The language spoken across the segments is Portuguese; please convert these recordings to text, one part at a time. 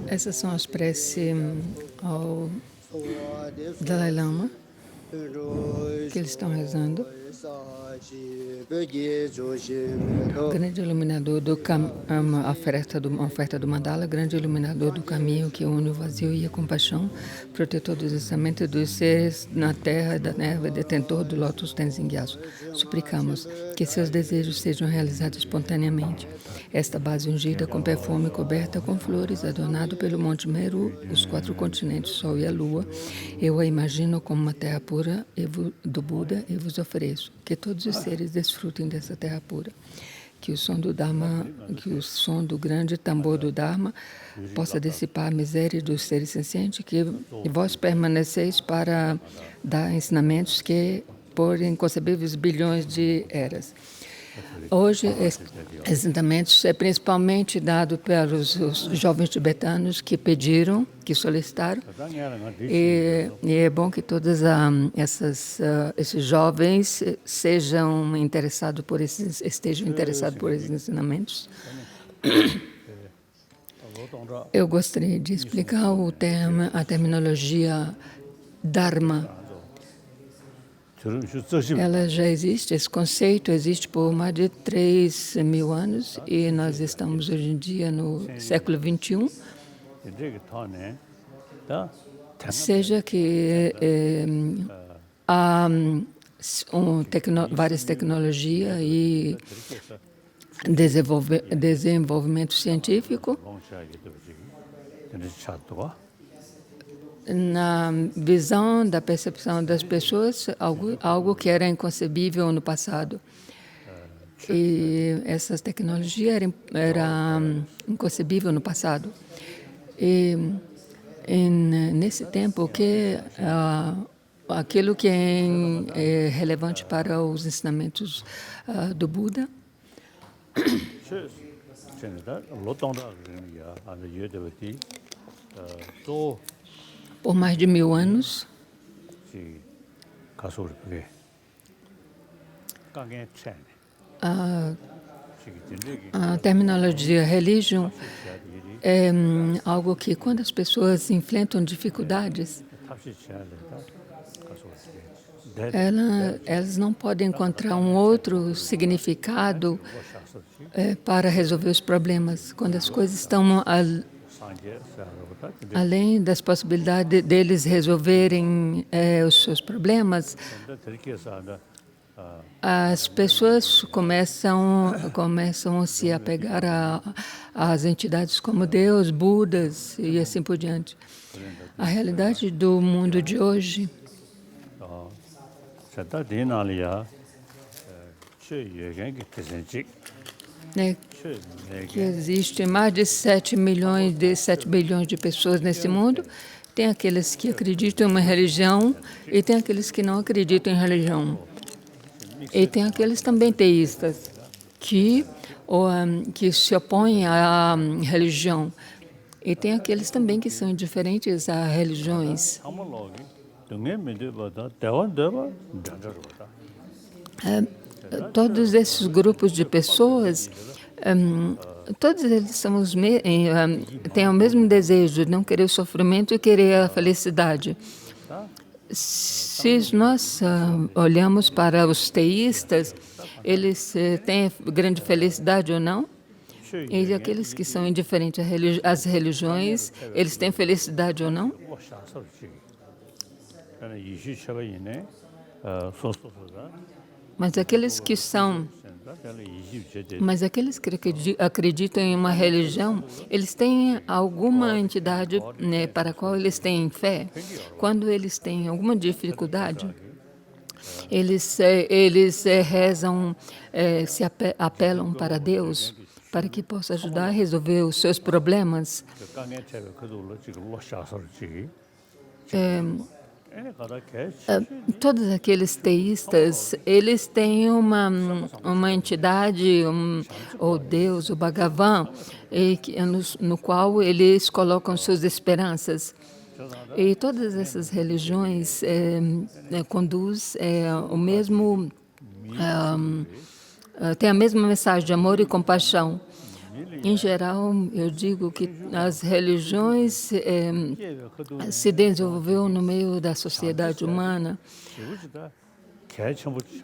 Essas são as preces ao Dalai Lama que eles estão rezando. Grande iluminador do a oferta do mandala, grande iluminador do caminho que une o vazio e a compaixão, protetor dos ensinamentos dos seres na terra da neva, detentor do lótus Tenzin Gyatso. Suplicamos que seus desejos sejam realizados espontaneamente. Esta base ungida com perfume, coberta com flores, adornado pelo Monte Meru, os 4 continentes, o Sol e a Lua, eu a imagino como uma terra pura do Buda e vos ofereço que todos os seres desfrutem dessa terra pura. Que o som do Dharma, que o som do grande tambor do Dharma possa dissipar a miséria dos seres sencientes, que vós permaneceis para dar ensinamentos que por inconcebíveis bilhões de eras. Hoje, esses ensinamentos é principalmente dado pelos os jovens tibetanos que pediram, que solicitaram, e é bom que todos esses jovens estejam interessados por esses ensinamentos. Eu gostaria de explicar a terminologia Dharma. Ela já existe, esse conceito existe por mais de 3.000 anos e nós estamos hoje em dia no século XXI. Seja que há várias tecnologias e desenvolvimento científico, na visão da percepção das pessoas, algo que era inconcebível no passado. E essas tecnologias eram inconcebíveis no passado. E nesse tempo, aquilo que é relevante para os ensinamentos do Buda, por mais de 1000 anos, a terminologia religião é algo que, quando as pessoas enfrentam dificuldades, elas não podem encontrar um outro significado para resolver os problemas. Quando as coisas estão além das possibilidades deles resolverem os seus problemas, as pessoas começam a se apegar às entidades como Deus, Budas e assim por diante. A realidade do mundo de hoje que existem mais de 7 bilhões de pessoas nesse mundo. Tem aqueles que acreditam em uma religião e tem aqueles que não acreditam em religião. E tem aqueles também teístas que se opõem à religião. E tem aqueles também que são indiferentes a religiões. Todos esses grupos de pessoas, todos eles têm o mesmo desejo de não querer o sofrimento e querer a felicidade. Se nós olhamos para os teístas, eles têm grande felicidade ou não? E aqueles que são indiferentes às religiões, eles têm felicidade ou não? Mas aqueles que acreditam em uma religião, eles têm alguma entidade, né, para a qual eles têm fé. Quando eles têm alguma dificuldade, eles rezam, apelam para Deus para que possa ajudar a resolver os seus problemas. Todos aqueles teístas, eles têm uma entidade, ou Deus, o Bhagavan, no qual eles colocam suas esperanças. E todas essas religiões conduzem o mesmo, tem a mesma mensagem de amor e compaixão. Em geral, eu digo que as religiões se desenvolveu no meio da sociedade humana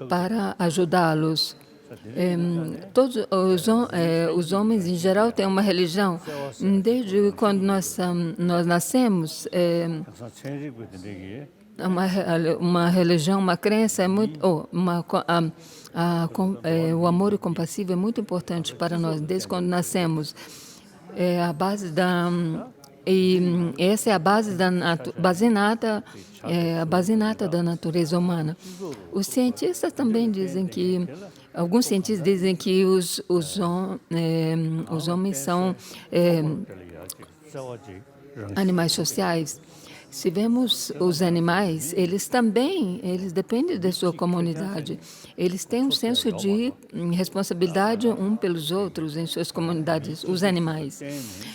para ajudá-los. Todos os homens, em geral, têm uma religião. Desde quando nós nascemos, uma religião, uma crença, o amor compassivo é muito importante para nós, desde quando nascemos. É a base e essa é a base a base nata da natureza humana. Os cientistas também dizem que, alguns cientistas dizem que os homens são animais sociais. Se vemos os animais, eles dependem da sua comunidade. Eles têm um senso de responsabilidade um pelos outros em suas comunidades, os animais.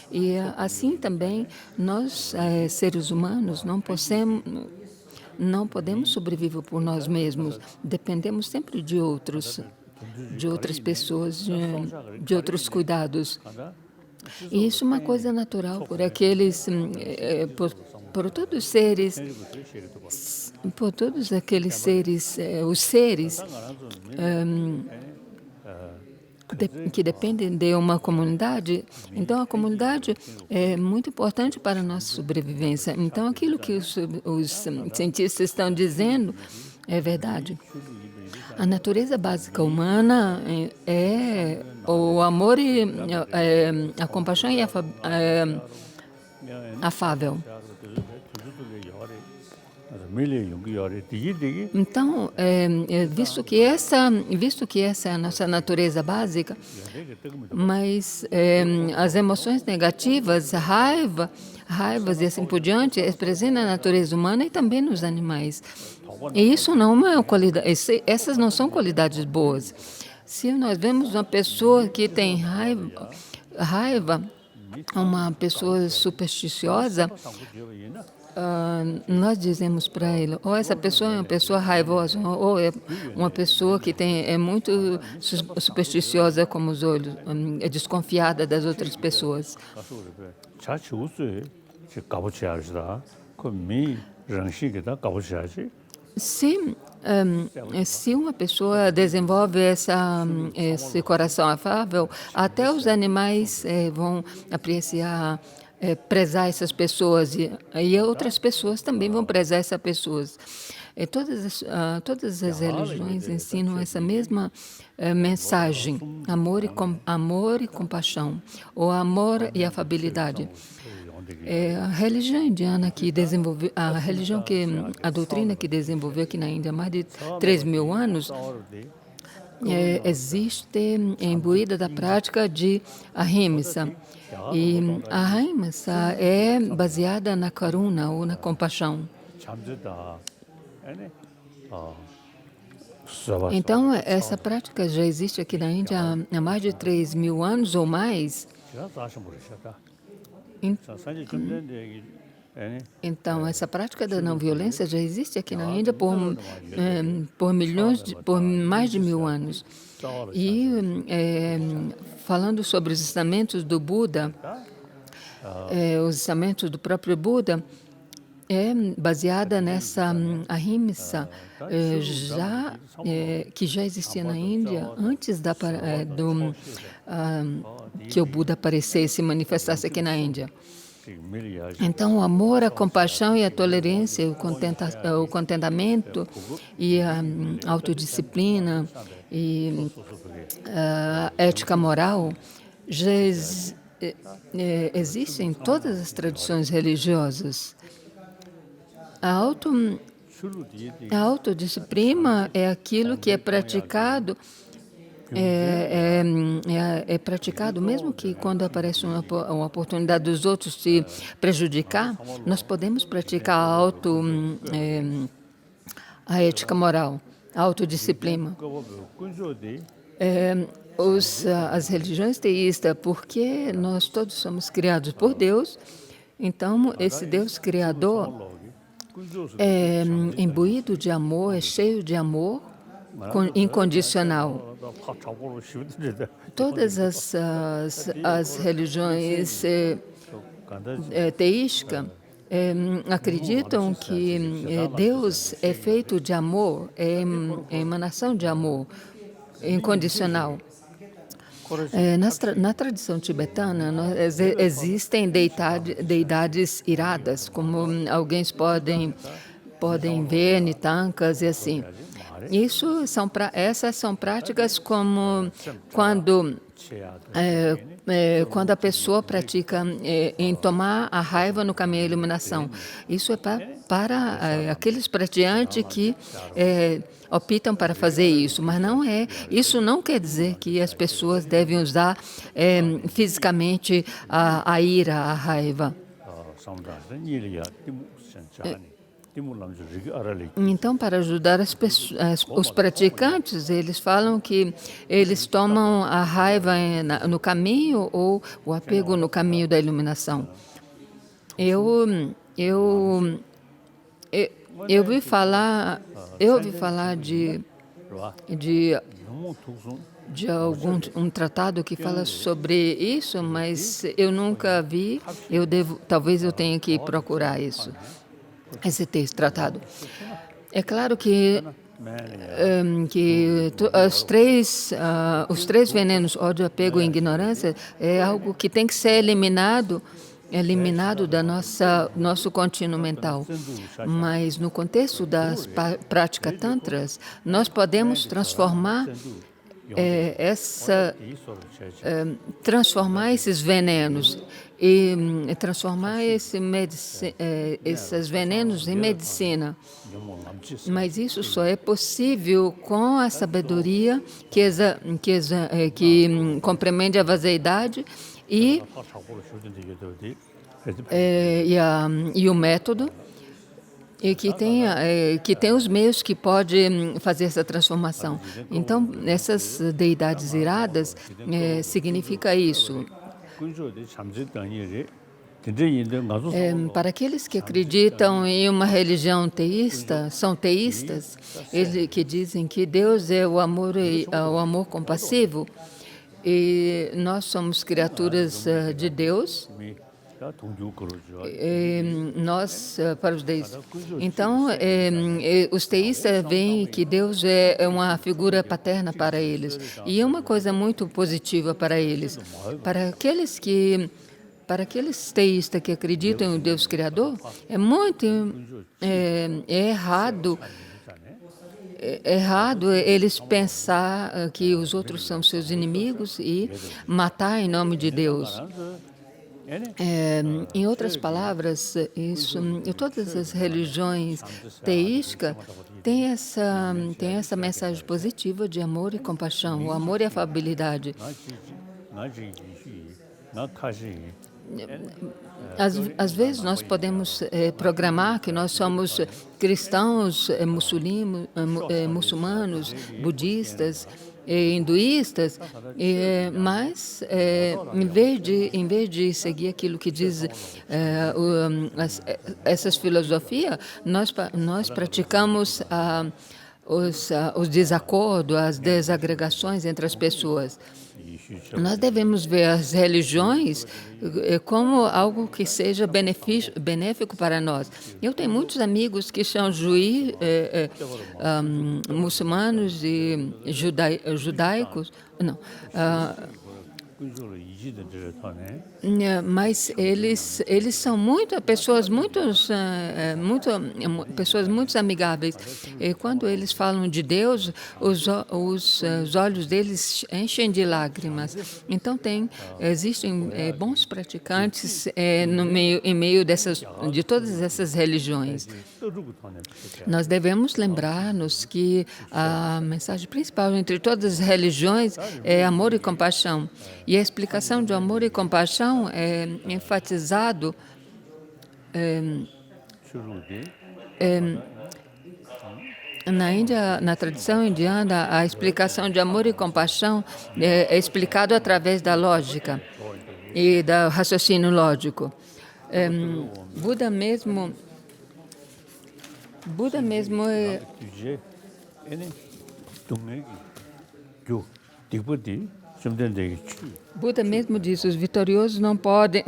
E assim também, nós, seres humanos, não podemos sobreviver por nós mesmos. Dependemos sempre de outras pessoas, de outros cuidados. E isso é uma coisa natural por todos aqueles seres, os seres que dependem de uma comunidade. Então, a comunidade é muito importante para a nossa sobrevivência. Então, aquilo que os cientistas estão dizendo é verdade. A natureza básica humana é o amor e a compaixão e afável. Então, visto que essa é a nossa natureza básica, mas as emoções negativas, raivas e assim por diante, é presente na natureza humana e também nos animais. E isso não é uma qualidade, essas não são qualidades boas. Se nós vemos uma pessoa que tem raiva, uma pessoa supersticiosa, nós dizemos para ele, ou essa pessoa é uma pessoa raivosa, ou é uma pessoa que é muito supersticiosa como os olhos, é desconfiada das outras pessoas. Se uma pessoa desenvolve esse coração afável, até os animais vão apreciar, prezar essas pessoas e outras pessoas também vão prezar essas pessoas. Todas as religiões ensinam essa mesma mensagem, amor e compaixão, ou amor e afabilidade. A religião indiana a doutrina que desenvolveu aqui na Índia há mais de 3.000 anos, existe imbuída da prática de ahimsa. E a ahimsa é baseada na karuna, ou na compaixão. Então, essa prática já existe aqui na Índia há mais de 3.000 anos ou mais. Então, essa prática da não violência já existe aqui na Índia por mais de 1.000 anos. E falando sobre os ensinamentos do Buda, os ensinamentos do próprio Buda, é baseada nessa ahimsa que já existia na Índia antes que o Buda aparecesse e manifestasse aqui na Índia. Então, o amor, a compaixão e a tolerância, o contentamento e a autodisciplina e a ética moral já existem em todas as tradições religiosas. A autodisciplina é aquilo que é praticado, é praticado mesmo que quando aparece uma oportunidade dos outros se prejudicar, nós podemos praticar a ética moral, a autodisciplina. As religiões teístas, porque nós todos somos criados por Deus, Então, esse Deus Criador é imbuído de amor, é cheio de amor incondicional. Todas as religiões teísticas acreditam que Deus é feito de amor, é emanação de amor incondicional. Na tradição tibetana, existem deidades iradas, como alguns podem ver, nitankas e assim. Essas são práticas como quando a pessoa pratica em tomar a raiva no caminho da iluminação. Isso é para aqueles praticantes que optam para fazer isso, mas isso não quer dizer que as pessoas devem usar fisicamente a ira, a raiva. Então, para ajudar os praticantes, eles falam que eles tomam a raiva no caminho ou o apego no caminho da iluminação. Eu ouvi falar de um tratado que fala sobre isso, mas eu nunca vi. Talvez eu tenha que procurar isso. Esse texto tratado. É claro que os três venenos, ódio, apego e ignorância, é algo que tem que ser eliminado da nosso contínuo mental. Mas no contexto das práticas tantras, nós podemos transformar esses venenos e transformar esses venenos em medicina. Mas isso só é possível com a sabedoria que compreende a vaziedade e o método, e que tem os meios que podem fazer essa transformação. Então, essas deidades iradas significa isso. Para aqueles que acreditam em uma religião teísta, são teístas, eles que dizem que Deus é o amor compassivo, e nós somos criaturas de Deus. Nós, para os deístas. Então, os teístas veem que Deus é uma figura paterna para eles. E é uma coisa muito positiva para eles. Para aqueles teístas que acreditam em um Deus Criador, é muito errado eles pensar que os outros são seus inimigos e matar em nome de Deus. Em outras palavras, todas as religiões teísticas têm essa mensagem positiva de amor e compaixão, o amor e a afabilidade. Às vezes nós podemos programar que nós somos cristãos, muçulmanos, budistas, hinduístas, mas em vez de seguir aquilo que diz essas filosofias, nós praticamos os desacordos, as desagregações entre as pessoas. Nós devemos ver as religiões como algo que seja benéfico para nós. Eu tenho muitos amigos que são muçulmanos e judaicos. Não. Mas eles são pessoas muito amigáveis. E quando eles falam de Deus, os olhos deles enchem de lágrimas. Então existem bons praticantes em meio de todas essas religiões. Nós devemos lembrar-nos que a mensagem principal entre todas as religiões é amor e compaixão. E a explicação de amor e compaixão é enfatizado na Índia, na tradição indiana. A explicação de amor e compaixão é explicado através da lógica e do raciocínio lógico. Buda mesmo é Buda mesmo disse, os vitoriosos não podem,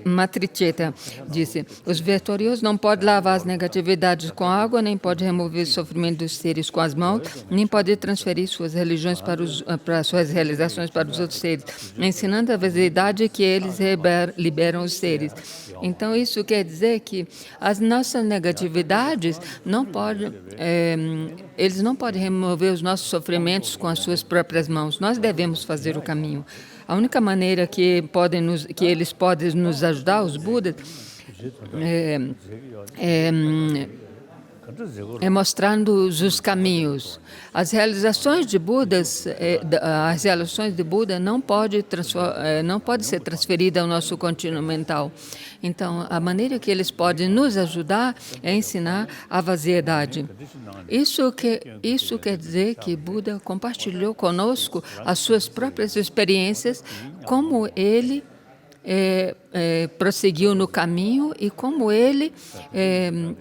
Matriceta disse, os vitoriosos não podem lavar as negatividades com água, nem podem remover o sofrimento dos seres com as mãos, nem podem transferir suas religiões para suas realizações para os outros seres, ensinando a verdade que eles liberam os seres. Então, isso quer dizer que as nossas negatividades não podem, eles não podem remover os nossos sofrimentos com as suas próprias mãos. Nós devemos fazer o caminho. A única maneira que eles podem nos ajudar, os Budas, é mostrando os caminhos. As realizações de Buda não podem ser transferidas ao nosso contínuo mental. Então, a maneira que eles podem nos ajudar é ensinar a vaziedade. Isso quer dizer que Buda compartilhou conosco as suas próprias experiências, como ele prosseguiu no caminho e como ele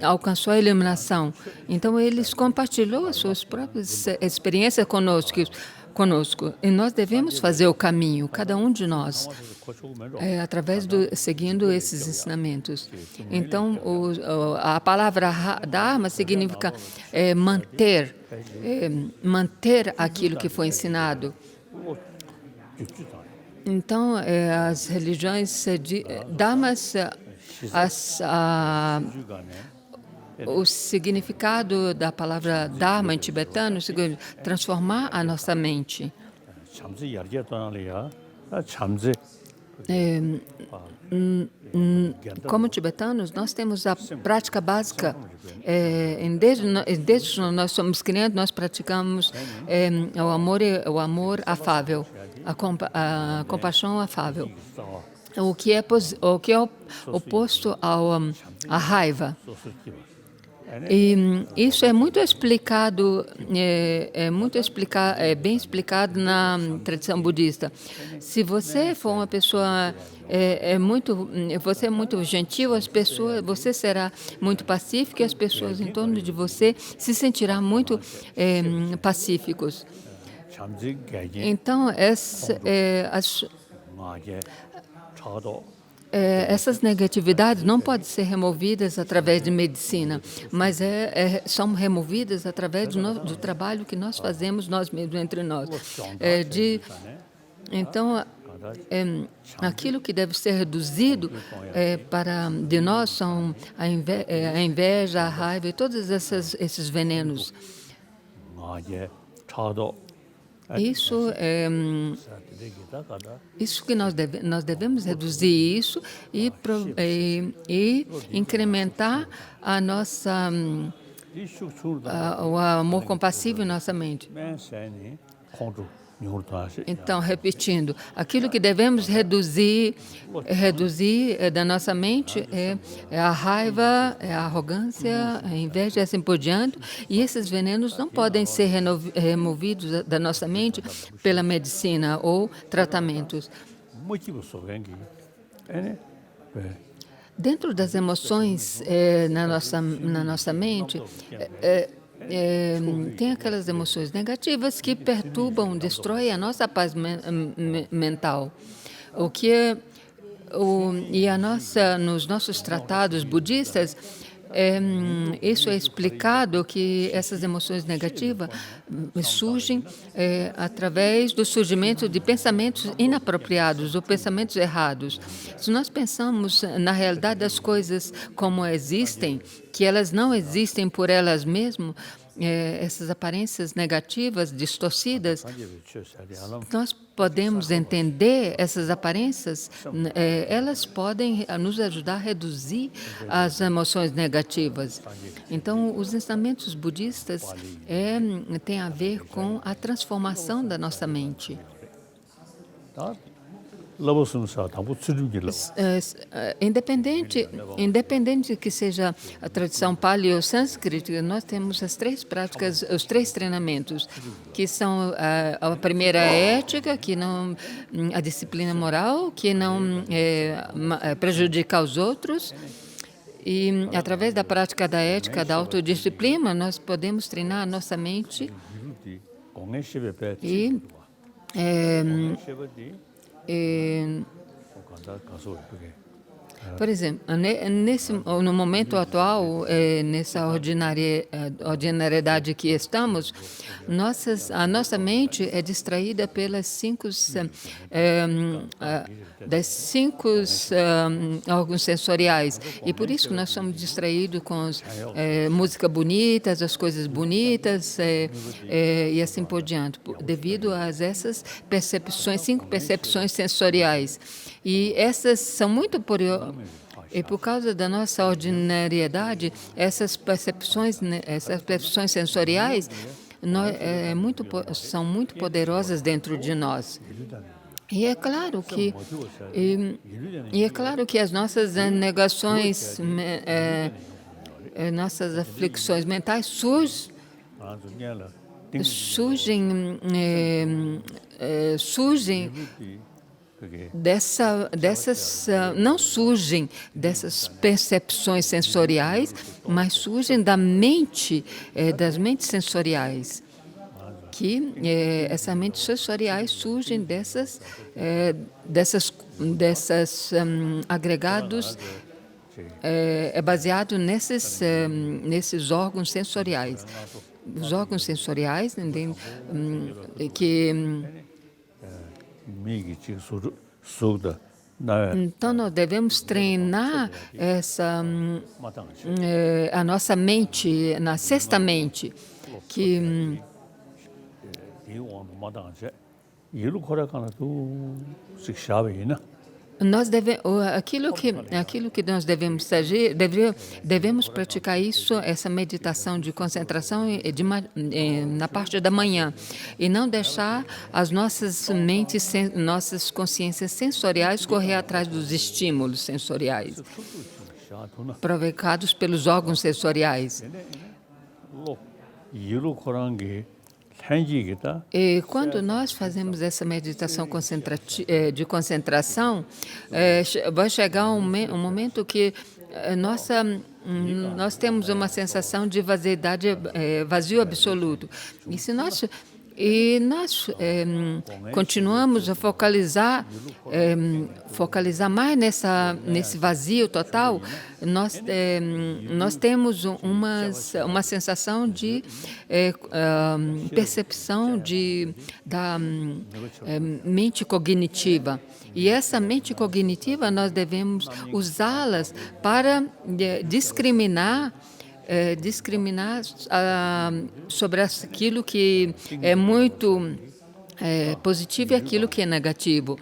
alcançou a iluminação. Então, eles compartilhou as suas próprias experiências conosco. E nós devemos fazer o caminho, cada um de nós, seguindo esses ensinamentos. Então, a palavra Dharma significa manter aquilo que foi ensinado. Então, as religiões Dharmas, o significado da palavra Dharma em tibetano significa transformar a nossa mente. Como tibetanos, nós temos a prática básica. Desde nós somos crianças, nós praticamos o amor afável, a compaixão afável, o que é oposto à raiva. E isso é muito explicado, bem explicado na tradição budista. Se você for uma pessoa você é muito gentil, você será muito pacífico e as pessoas em torno de você se sentirão muito pacíficos. Então, essas negatividades não podem ser removidas através de medicina, mas são removidas através do trabalho que nós fazemos nós mesmos, entre nós. Então, aquilo que deve ser reduzido de nós são a inveja, a raiva e todos esses venenos. Isso que nós devemos reduzir isso e incrementar o amor compassivo em nossa mente. Então, repetindo, aquilo que devemos reduzir da nossa mente é a raiva, é a arrogância, a inveja e assim por diante. E esses venenos não podem ser removidos da nossa mente pela medicina ou tratamentos. Dentro das emoções na nossa mente, tem aquelas emoções negativas que perturbam, destroem a nossa paz mental. Nos nossos tratados budistas, isso é explicado que essas emoções negativas surgem através do surgimento de pensamentos inapropriados ou pensamentos errados. Se nós pensamos na realidade das coisas como existem, que elas não existem por elas mesmas, essas aparências negativas, distorcidas, nós podemos entender essas aparências, elas podem nos ajudar a reduzir as emoções negativas. Então, os ensinamentos budistas têm a ver com a transformação da nossa mente. Independente que seja a tradição pali ou sânscrita, nós temos as três práticas, os três treinamentos, que são a primeira ética, que não a disciplina moral, que não prejudica os outros. E através da prática da ética, da autodisciplina, nós podemos treinar a nossa mente e por exemplo, no momento atual, nessa ordinariedade que estamos, a nossa mente é distraída pelas cinco órgãos sensoriais. E por isso que nós somos distraídos com música bonitas, as coisas bonitas e assim por diante, devido a essas percepções, 5 percepções sensoriais. E essas são muito e por causa da nossa ordinariedade, essas percepções sensoriais são muito poderosas dentro de nós. E é claro que as nossas negações, nossas aflições mentais não surgem dessas percepções sensoriais, mas surgem das mentes sensoriais. Que essas mentes sensoriais surgem desses agregados baseado nesses órgãos sensoriais. Os órgãos sensoriais então nós devemos treinar a nossa mente, na sexta mente, que aquilo que nós devemos fazer, devemos praticar essa meditação de concentração na parte da manhã e não deixar as nossas mentes, nossas consciências sensoriais correr atrás dos estímulos sensoriais provocados pelos órgãos sensoriais. E quando nós fazemos essa meditação de concentração, vai chegar um momento que nós temos uma sensação de vaziedade, vazio absoluto. E nós continuamos a focalizar mais nesse vazio total. Nós temos uma sensação de percepção da mente cognitiva. E essa mente cognitiva nós devemos usá-las para discriminar sobre aquilo que é muito positivo e aquilo que é negativo.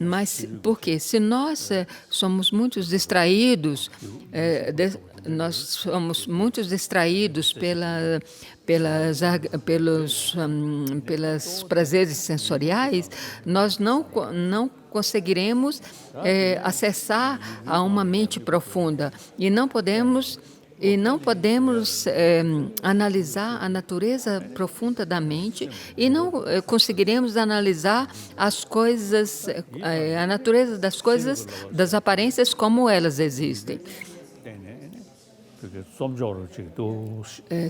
Mas por quê? Se nós somos muito distraídos, pelos prazeres sensoriais, nós não conseguiremos acessar a uma mente profunda e não podemos analisar a natureza profunda da mente e não conseguiremos analisar as coisas, a natureza das coisas, das aparências como elas existem.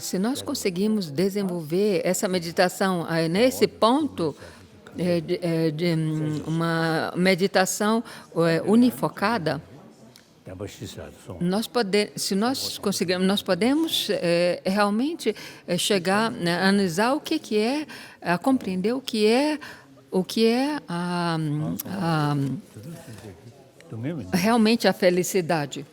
Se nós conseguimos desenvolver essa meditação nesse ponto, de uma meditação unifocada, nós podemos realmente chegar a analisar o que é, a compreender o que é realmente a felicidade.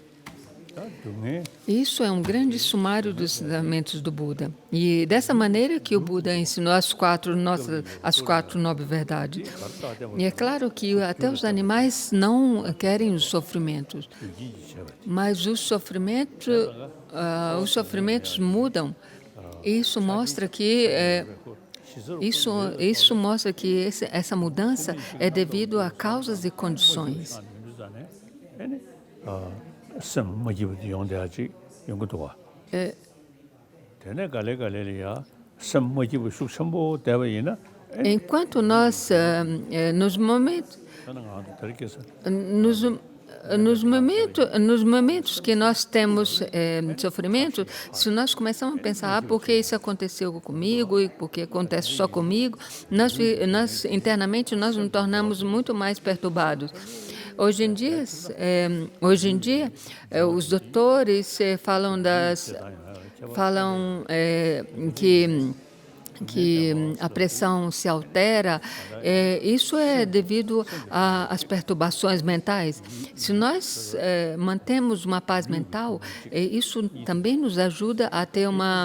Isso é um grande sumário dos ensinamentos do Buda. E dessa maneira que o Buda ensinou as quatro nobres verdades. E é claro que até os animais não querem os sofrimentos, mas os sofrimentos mudam. Isso mostra que Isso mostra que essa mudança é devido a causas e condições. Enquanto nós, nos, nos momentos que nós temos sofrimento, se nós começamos a pensar, por que isso aconteceu comigo e por que acontece só comigo, internamente nós nos tornamos muito mais perturbados. Hoje em dia, os doutores falam que a pressão se altera, isso é devido às perturbações mentais. Se nós mantemos uma paz mental, isso também nos ajuda a ter uma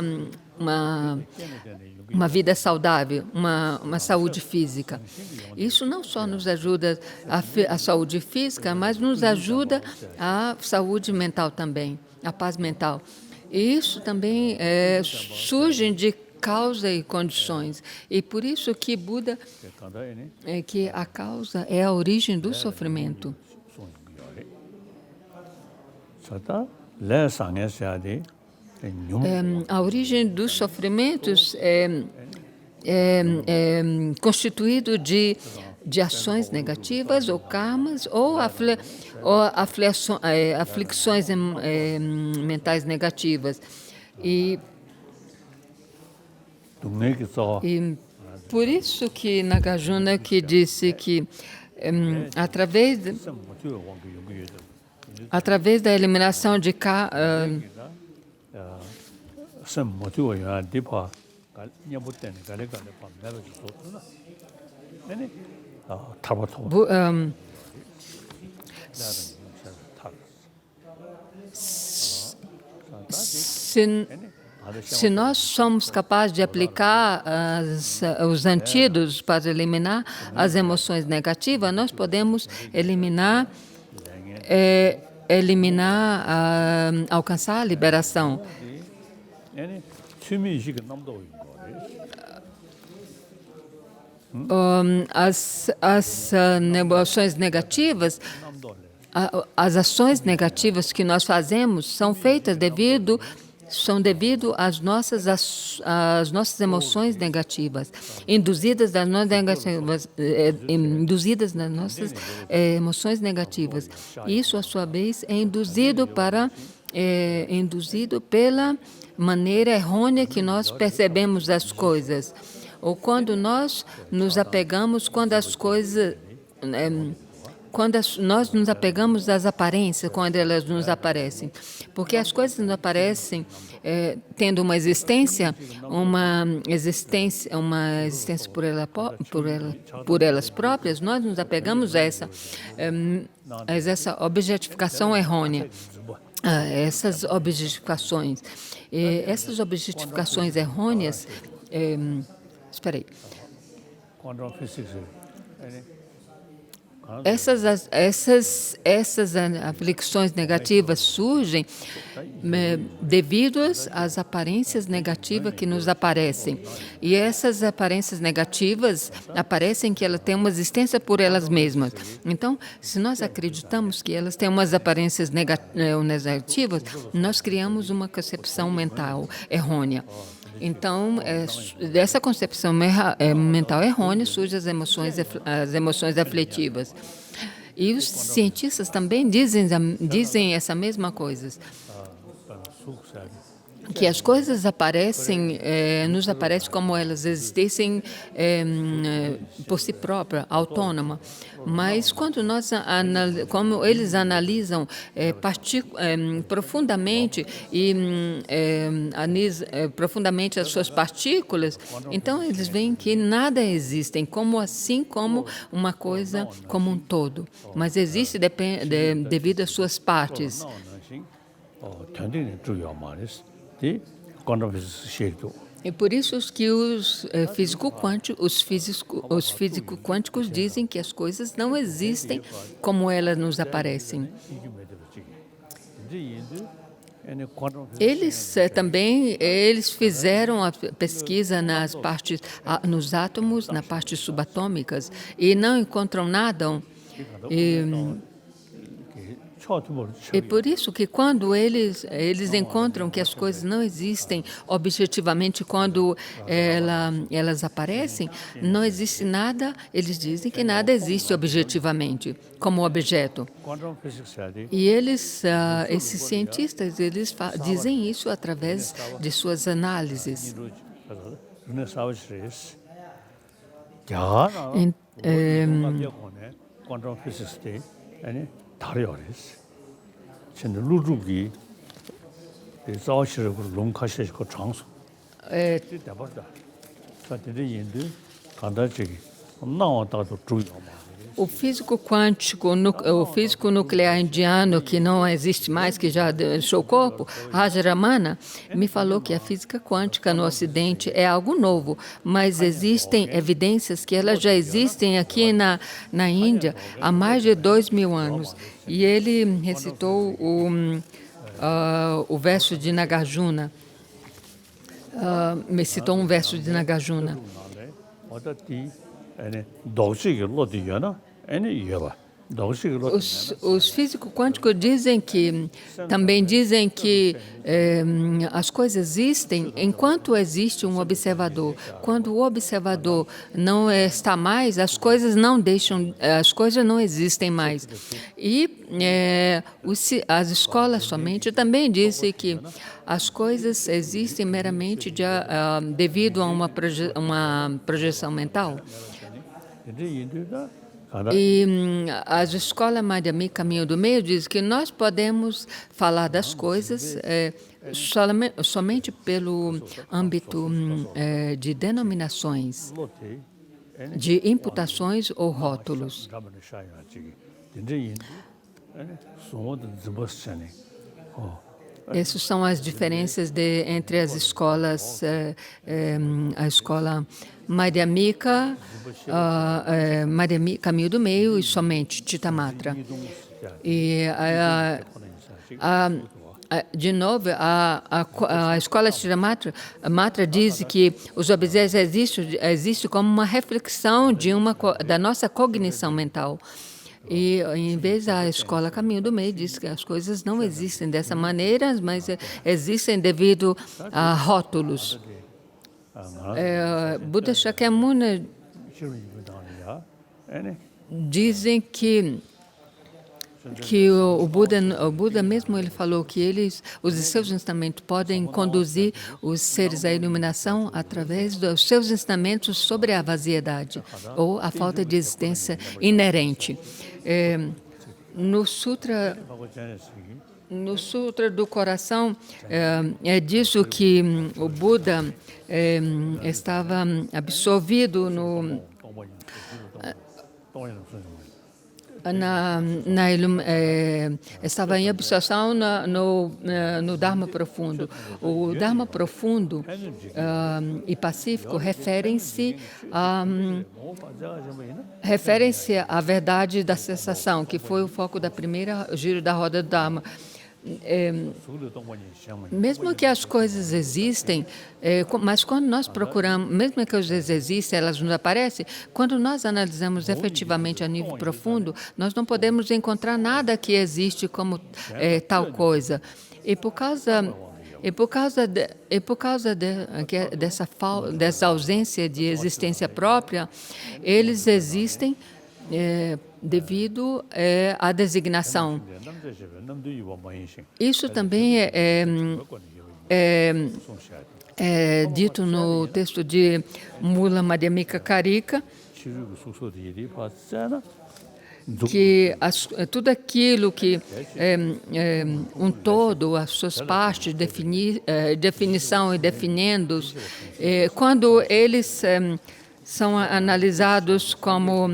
vida saudável, uma saúde física. Isso não só nos ajuda a saúde física, mas nos ajuda a saúde mental também, a paz mental. Isso também surge de causa e condições. E por isso que Buda que a causa é a origem do sofrimento. A origem dos sofrimentos é constituído de ações negativas ou karmas ou aflições mentais negativas. E por isso que Nagarjuna que disse que através da eliminação de se nós somos capazes de aplicar os antídotos para eliminar as emoções negativas, nós podemos alcançar a liberação. As emoções negativas, as ações negativas que nós fazemos são feitas devido às nossas emoções negativas, induzidas nas nossas emoções negativas. Isso, a sua vez, é induzido pela maneira errônea que nós percebemos as coisas, ou quando nós nos apegamos, nós nos apegamos às aparências, quando elas nos aparecem. Porque as coisas nos aparecem tendo uma existência por elas próprias, nós nos apegamos a essa objetificação errônea. Essas objetificações. Essas objetificações errôneas... espera aí. Essas aflições negativas surgem devido às aparências negativas que nos aparecem. E essas aparências negativas aparecem que elas têm uma existência por elas mesmas. Então, se nós acreditamos que elas têm umas aparências negativas, nós criamos uma concepção mental errônea. Então, dessa concepção mental errônea surgem as emoções aflitivas. E os cientistas também dizem essa mesma coisa, que as coisas nos aparecem como elas existissem por si própria, autônoma. Mas quando como eles analisam profundamente profundamente as suas partículas, então eles veem que nada existe assim como uma coisa como um todo, mas existe devido às suas partes. É por isso que os físicos quânticos dizem que as coisas não existem como elas nos aparecem. Eles também fizeram a pesquisa nas partes, nos átomos, na partes subatômicas, e não encontram nada. E por isso que quando eles encontram que as coisas não existem objetivamente, quando elas aparecem, não existe nada, eles dizem que nada existe objetivamente como objeto. E esses cientistas, eles dizem isso através de suas análises. O físico quântico, o físico nuclear indiano, que não existe mais, que já deixou o corpo, Rajaramana, me falou que a física quântica no Ocidente é algo novo, mas existem evidências que elas já existem aqui na Índia há mais de 2.000 anos. E ele recitou o verso de Nagarjuna. Me citou um verso de Nagarjuna. Os físicos quânticos também dizem que as coisas existem enquanto existe um observador. Quando o observador não está mais, as coisas não existem mais. E as escolas somente também dizem que as coisas existem meramente devido a uma projeção mental. E as escolas Madhyamika Caminho do Meio dizem que nós podemos falar das coisas somente pelo âmbito de denominações, de imputações ou rótulos. Essas são as diferenças entre as escolas, a escola Madhyamika, Caminho do Meio e somente Chittamatra. E, de novo, a escola Chittamatra diz que os objetos existem como uma reflexão da nossa cognição mental. E, em vez da escola Caminho do Meio, diz que as coisas não existem dessa maneira, mas existem devido a rótulos. Buda Shakyamuni dizem que o Buda mesmo ele falou que os seus ensinamentos podem conduzir os seres à iluminação através dos seus ensinamentos sobre a vaziedade ou a falta de existência inerente. No Sutra do Coração diz que o Buda estava absorvido estava em absorção no Dharma profundo. O Dharma profundo e pacífico referem-se à verdade da cessação, que foi o foco da primeira giro da roda do Dharma. Mesmo que as coisas existem, mas quando nós procuramos, mesmo que as coisas existem, elas nos aparecem, quando nós analisamos efetivamente a nível profundo, nós não podemos encontrar nada que existe como tal coisa. E por causa dessa ausência de existência própria, eles existem devido à designação. Isso também é dito no texto de Mula Madhyamika Karika, que tudo aquilo que um todo, as suas partes, definição e definendos, quando eles são analisados como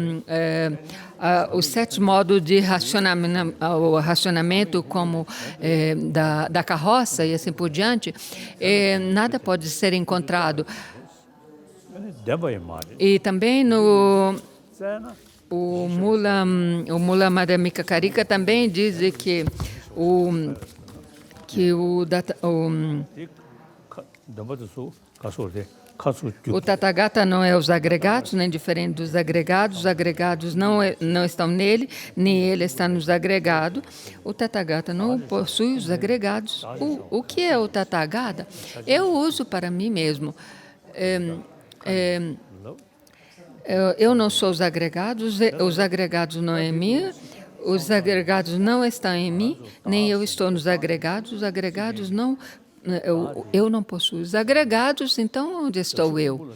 os 7 modos de racionamento como da carroça e assim por diante, nada pode ser encontrado. E também o Mula Madhyamika Karika também diz que que o Tathagata não é os agregados, nem diferente dos agregados. Os agregados não estão nele, nem ele está nos agregados. O Tathagata não possui os agregados. O que é o Tathagata? Eu uso para mim mesmo. Eu não sou os agregados não é mim. Os agregados não estão em mim, nem eu estou nos agregados. Os agregados não... Eu não possuo os agregados, então onde estou eu?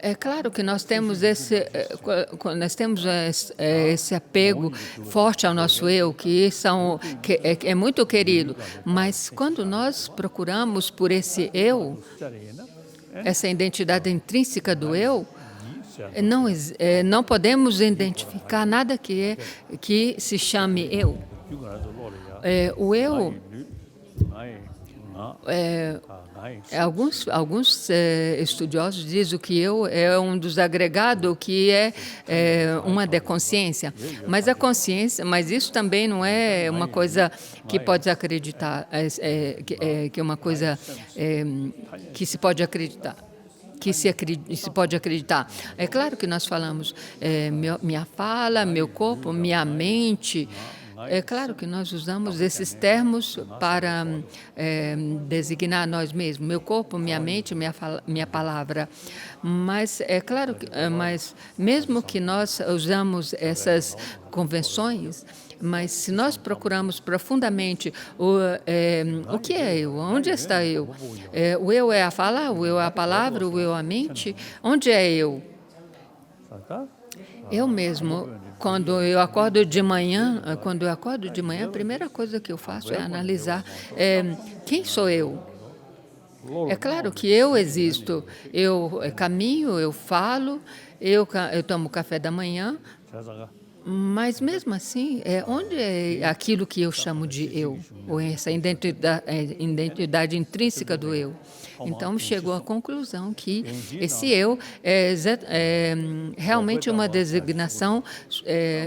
É claro que nós temos esse apego forte ao nosso eu, que é muito querido, mas quando nós procuramos por esse eu, essa identidade intrínseca do eu, não podemos identificar nada que se chame eu. O eu, alguns estudiosos dizem que eu é um dos agregados, que é uma deconsciência. Mas isso também não é uma coisa que pode acreditar, que é uma coisa que se pode acreditar. Se pode acreditar. É claro que nós falamos minha fala, meu corpo, minha mente. É claro que nós usamos esses termos para designar nós mesmos. Meu corpo, minha mente, minha palavra. Mas é claro que, mesmo que nós usamos essas convenções, mas se nós procuramos profundamente o que é eu, onde está eu? O eu é a fala, o eu é a palavra, o eu é a mente? Onde é eu? Eu mesmo, quando eu acordo de manhã, a primeira coisa que eu faço é analisar quem sou eu. É claro que eu existo, eu caminho, eu falo, eu tomo café da manhã, mas mesmo assim, onde é aquilo que eu chamo de eu, ou essa identidade intrínseca do eu? Então, chegou à conclusão que esse eu é realmente uma designação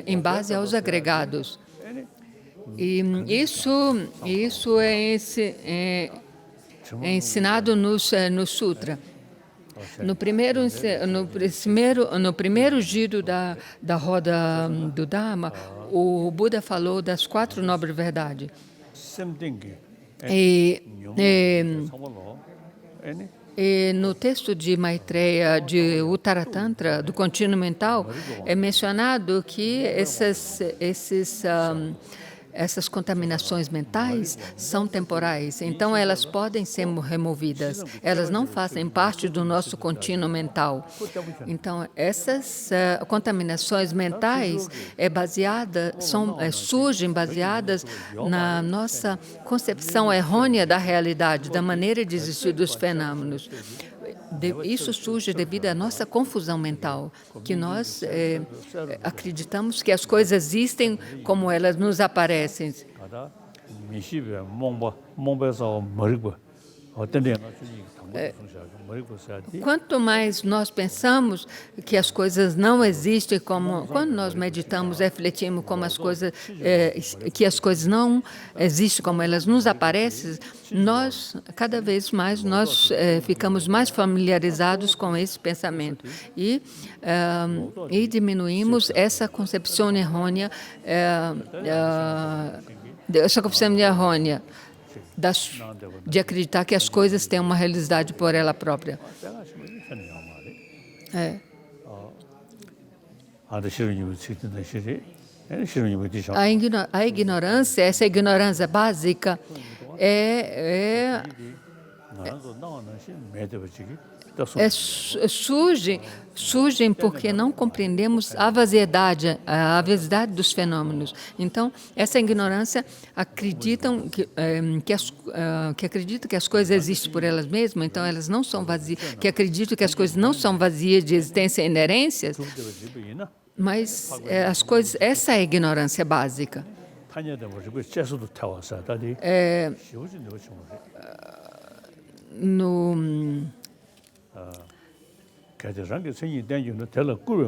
em base aos agregados. E isso é ensinado no Sutra. No primeiro giro da roda do Dharma, o Buda falou das 4 nobres verdades. E no texto de Maitreya, de Uttara Tantra, do contínuo mental, é mencionado que essas contaminações mentais são temporais, então elas podem ser removidas, elas não fazem parte do nosso contínuo mental. Então, essas contaminações mentais surgem baseadas na nossa concepção errônea da realidade, da maneira de existir dos fenômenos. Isso surge devido à nossa confusão mental, que nós acreditamos que as coisas existem como elas nos aparecem. Quanto mais nós pensamos que as coisas não existem, quando nós meditamos, refletimos como que as coisas não existem como elas nos aparecem, cada vez mais, ficamos mais familiarizados com esse pensamento e diminuímos essa concepção errônea, de acreditar que as coisas têm uma realidade por ela própria. A ignorância, essa ignorância básica, surgem porque não compreendemos a vazidade dos fenômenos. Então, essa ignorância acredita que as coisas existem por elas mesmas, então elas não são vazias, que acreditam que as coisas não são vazias de existência e inerências, mas essa é a ignorância básica.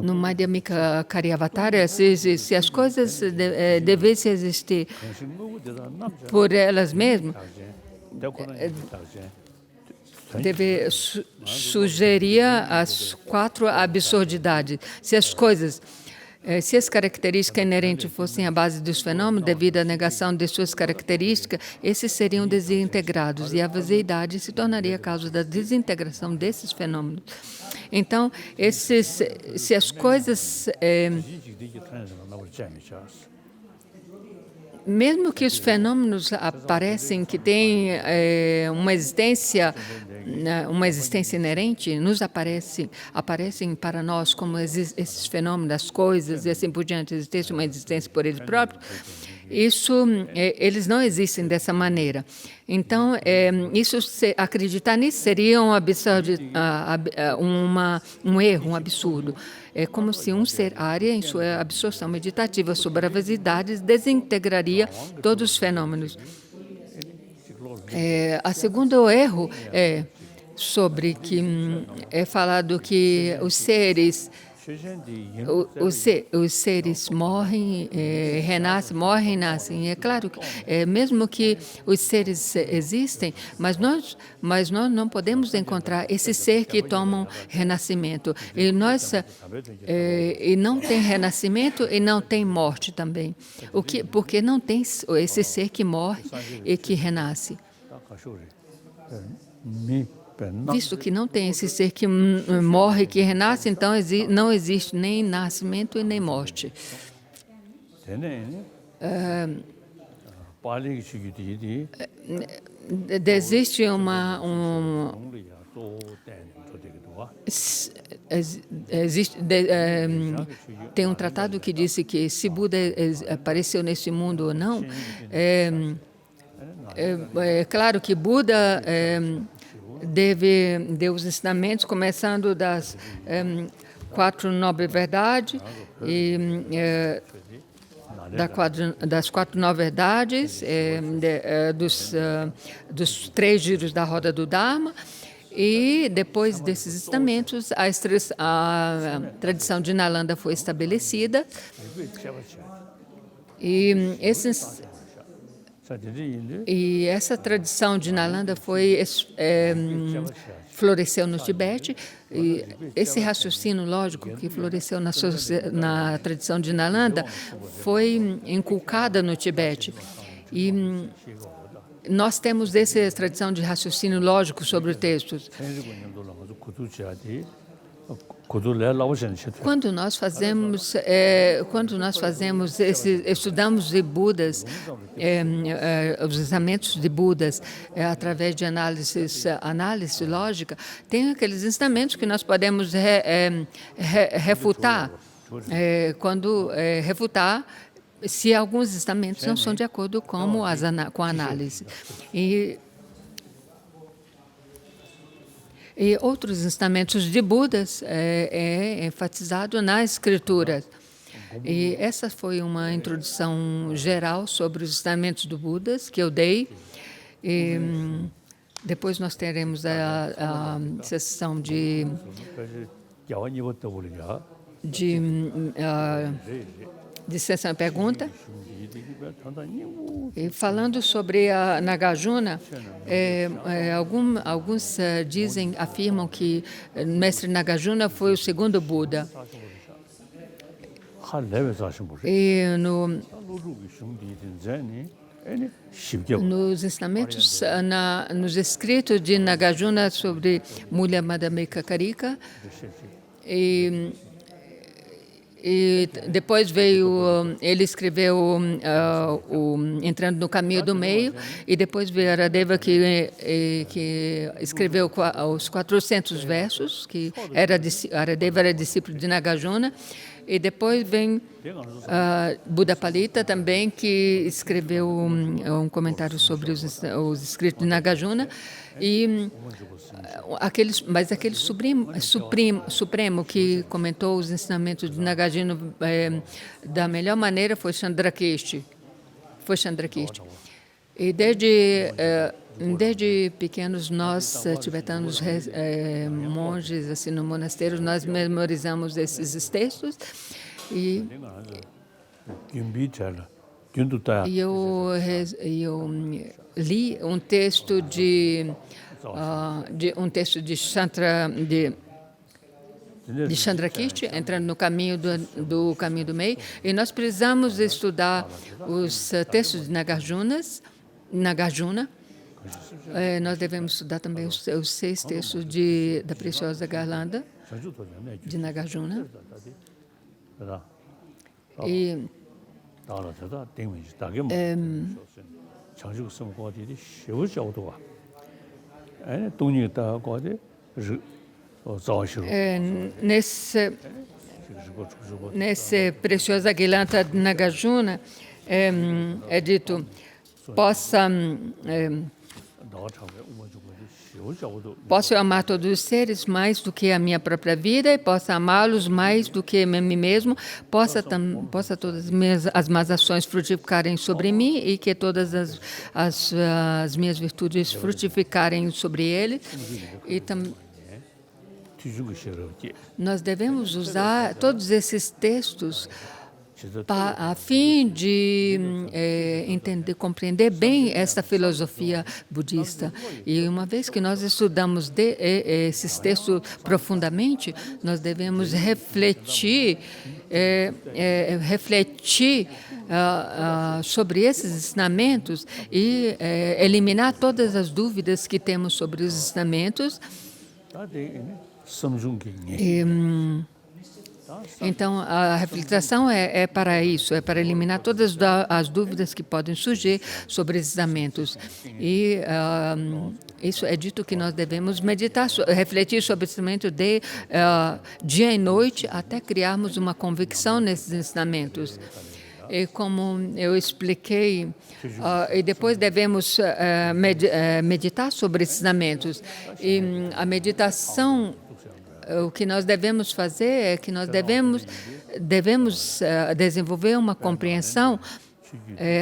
no Madhyamika Karyavatara, se as coisas devessem existir por elas mesmas, sugerir as 4 absurdidades. Se as coisas, se as características inerentes fossem a base dos fenômenos, devido à negação de suas características, esses seriam desintegrados e a vaziedade se tornaria a causa da desintegração desses fenômenos. Então, se as coisas... mesmo que os fenômenos aparecem, que têm uma existência inerente, aparecem para nós como esses fenômenos, as coisas e assim por diante, existem uma existência por eles próprios, eles não existem dessa maneira. Então, acreditar nisso seria um erro, um absurdo. É como se um ser Arya, em sua absorção meditativa sobre a vaziedade, desintegraria todos os fenômenos. A segundo erro é sobre que é falado que os seres morrem, renascem, morrem e nascem. É claro que, mesmo que os seres existem, mas nós não podemos encontrar esse ser que toma um renascimento. E não tem renascimento e não tem morte também. Porque não tem esse ser que morre e que renasce. Visto que não tem esse ser que morre e que renasce, então não existe nem nascimento e nem morte. Existe tem um tratado que diz que se Buda apareceu neste mundo ou não, é claro que Buda deu os ensinamentos, começando das 4 nobres verdades, das 4 nobres verdades, dos 3 giros da roda do Dharma, e depois desses ensinamentos, a tradição de Nalanda foi estabelecida, e essa tradição de Nalanda floresceu no Tibete, e esse raciocínio lógico que floresceu na tradição de Nalanda foi inculcada no Tibete. E nós temos essa tradição de raciocínio lógico sobre textos. Quando nós estudamos de Budas, os ensinamentos de Budas, através de análise lógica, tem aqueles ensinamentos que nós podemos refutar, refutar se alguns ensinamentos não são de acordo com a análise. E outros ensinamentos de Budas é enfatizado nas escrituras. E essa foi uma introdução geral sobre os ensinamentos do Budas que eu dei. E depois nós teremos a sessão de sessão e pergunta. E falando sobre a Nagarjuna, alguns afirmam que o mestre Nagarjuna foi o segundo Buda. E nos ensinamentos, nos escritos de Nagarjuna sobre Mulya Madhyamika Karika, e depois ele escreveu Entrando no Caminho do Meio, e depois veio Aradeva que escreveu os 400 versos, que Aradeva era discípulo de Nagarjuna, e depois vem Buddha Palita também, que escreveu um comentário sobre os escritos de Nagarjuna, mas aquele supremo que comentou os ensinamentos de Nagarjuna da melhor maneira foi Chandrakirti. E Desde pequenos, nós, tibetanos, monges, assim, no monasteiro, nós memorizamos esses textos e eu li um texto de Chandrakirti, entrando no caminho do caminho do meio, e nós precisamos estudar os textos de Nagarjuna. Nós devemos estudar também os 6 textos da Preciosa Garlanda, de Nagarjuna. E nesse Preciosa Garlanda de Nagarjuna é dito: posso amar todos os seres mais do que a minha própria vida, e posso amá-los mais do que a mim mesmo, possa todas as más ações frutificarem sobre mim e que todas as minhas virtudes frutificarem sobre ele. E nós devemos usar todos esses textos a fim de compreender bem essa filosofia budista. E uma vez que nós estudamos esses textos profundamente, nós devemos refletir sobre esses ensinamentos e eliminar todas as dúvidas que temos sobre os ensinamentos. Então, a reflexão é para isso, é para eliminar todas as dúvidas que podem surgir sobre esses ensinamentos. E isso é dito que nós devemos meditar, refletir sobre o ensinamento de dia e noite, até criarmos uma convicção nesses ensinamentos. E como eu expliquei, e depois devemos meditar sobre esses ensinamentos. E a meditação, o que nós devemos fazer é que nós devemos desenvolver uma compreensão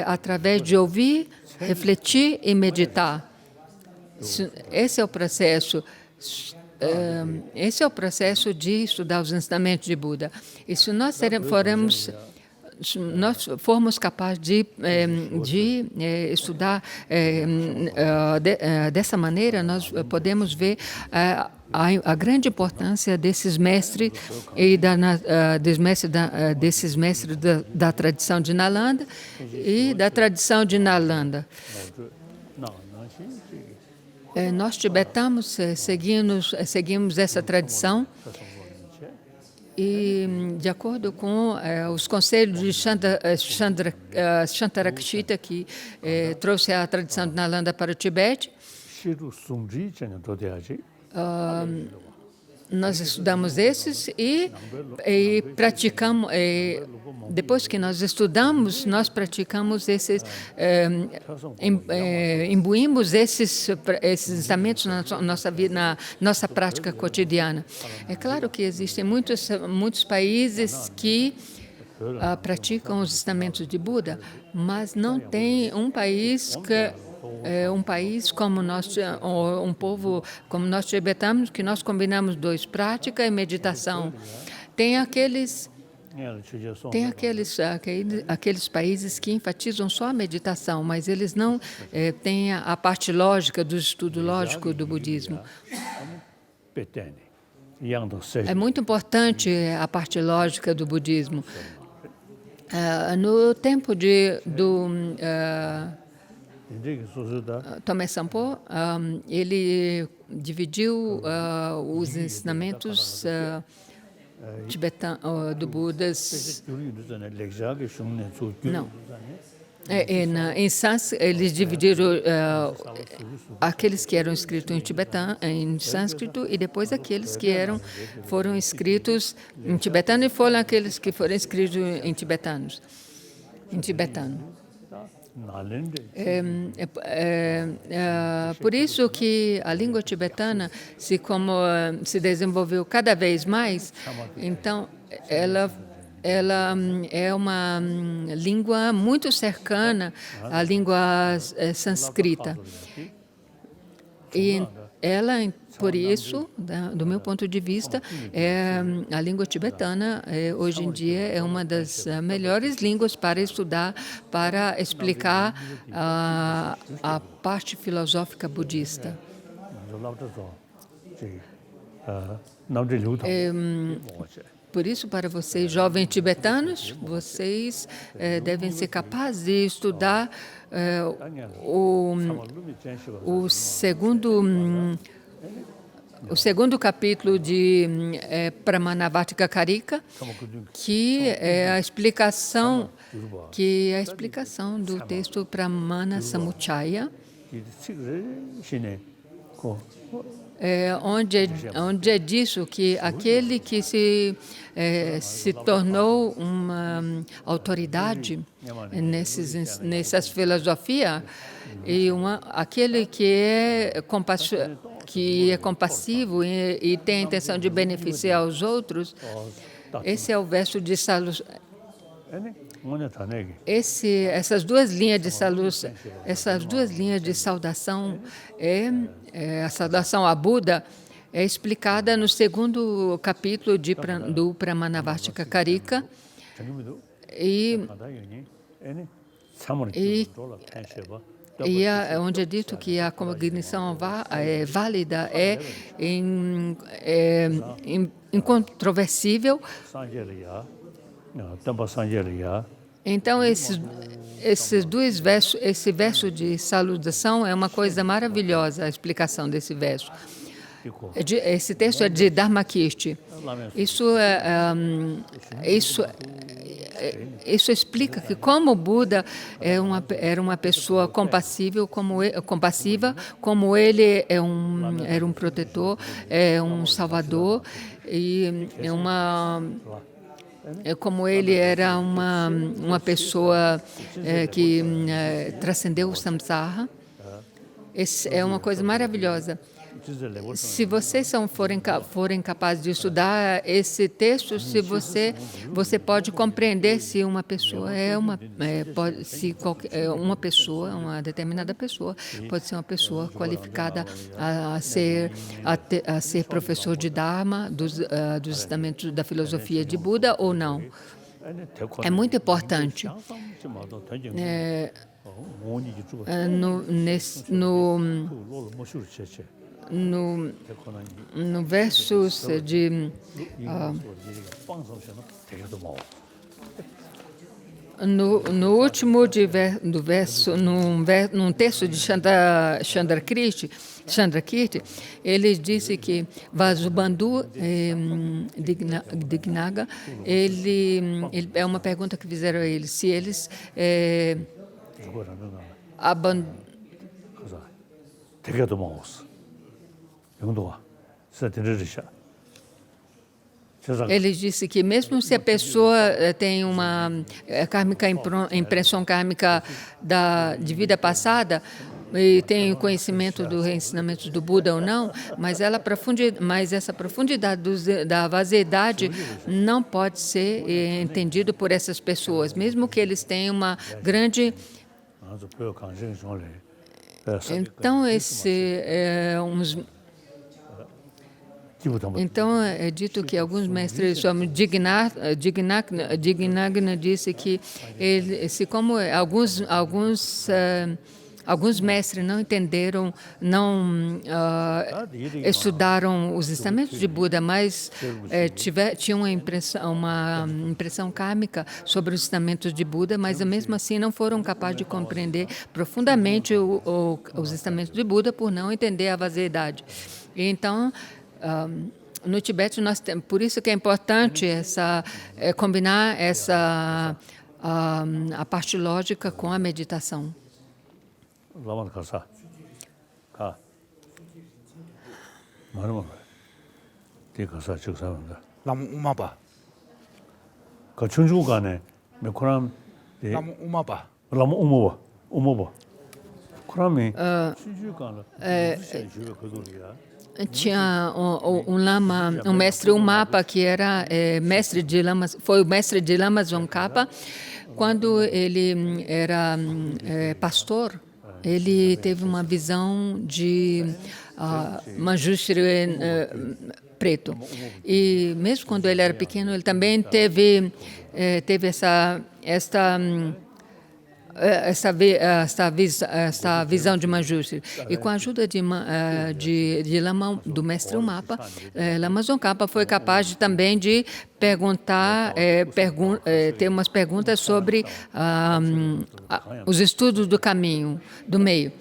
através de ouvir, refletir e meditar. Esse é o processo. Esse é o processo de estudar os ensinamentos de Buda. E se nós formos capazes de estudar dessa maneira, nós podemos ver a grande importância desses mestres e desses mestres da tradição de Nalanda e da tradição de Nalanda. Nós tibetanos seguimos essa tradição e, de acordo com os conselhos de Shantarakshita, que trouxe a tradição de Nalanda para o Tibete, nós estudamos esses e praticamos. Depois que nós estudamos, nós praticamos imbuímos esses ensinamentos na nossa vida, na nossa prática cotidiana. É claro que existem muitos países que praticam os ensinamentos de Buda, mas não tem um país como nós, um povo como nós tibetanos, que nós combinamos prática e meditação. Tem aqueles países que enfatizam só a meditação, mas eles não têm a parte lógica do estudo lógico do budismo. É muito importante a parte lógica do budismo. No tempo do Tomé Sampo, ele dividiu os ensinamentos tibetanos do Buda. Não. Em sânscrito, eles dividiram aqueles que eram escritos em sânscrito e depois aqueles que foram escritos em tibetano e foram aqueles que foram escritos em tibetano. Por isso que a língua tibetana se desenvolveu cada vez mais. Então, ela é uma língua muito cercana à língua sânscrita. E ela, por isso, do meu ponto de vista, a língua tibetana, hoje em dia, é uma das melhores línguas para estudar, para explicar a parte filosófica budista. Por isso, para vocês, jovens tibetanos, vocês devem ser capazes de estudar o segundo capítulo de Pramanavartika Karika, que é a explicação do texto Pramana Samuchaya, onde é disso que aquele que se tornou uma autoridade nessas filosofias, e aquele que é compassivo e tem a intenção de beneficiar os outros, esse é o verso de saludação. Essas duas linhas de saudação, a saudação a Buda, é explicada no segundo capítulo do Pramanavartika Karika, onde é dito que a cognição válida é incontroversível. Então, esses dois versos, esse verso de saudação é uma coisa maravilhosa, a explicação desse verso. Esse texto é de Dharmakirti. Isso explica que como o Buda era uma pessoa compassiva, como ele era um protetor, um salvador, e como ele era uma pessoa que transcendeu o samsara. É uma coisa maravilhosa. Se vocês forem capazes de estudar esse texto, você pode compreender se uma pessoa uma determinada pessoa pode ser uma pessoa qualificada a ser professor de Dharma, dos ensinamentos da filosofia de Buda ou não. É muito importante. No versos de no último do verso, num texto de Chandrakirti, ele disse que Vasubandhu Dignaga, é uma pergunta que fizeram a ele, se eles ele disse que mesmo se a pessoa tem uma impressão kármica de vida passada e tem conhecimento dos ensinamentos do Buda ou não, mas essa profundidade da vaziedade não pode ser entendido por essas pessoas, mesmo que eles tenham uma grande... Então, é dito que alguns mestres chamam Dignagna disse que como alguns mestres não entenderam, não estudaram os ensinamentos de Buda, mas tinham uma impressão kármica sobre os ensinamentos de Buda, mas mesmo assim não foram capazes de compreender profundamente os ensinamentos de Buda por não entender a vaziedade. Então, no Tibete, por isso que é importante combinar a parte lógica com a meditação. Tinha um lama, um mestre Umapa, que era mestre de lamas, foi o mestre de Lama Tsongkhapa. Quando ele era pastor, ele teve uma visão de Manjushri preto. E mesmo quando ele era pequeno, ele também teve essa visão de Manjushri. E com a ajuda de Lama, do mestre Umapa, Lama Tsongkhapa foi capaz também de perguntar, ter umas perguntas sobre os estudos do caminho, do meio.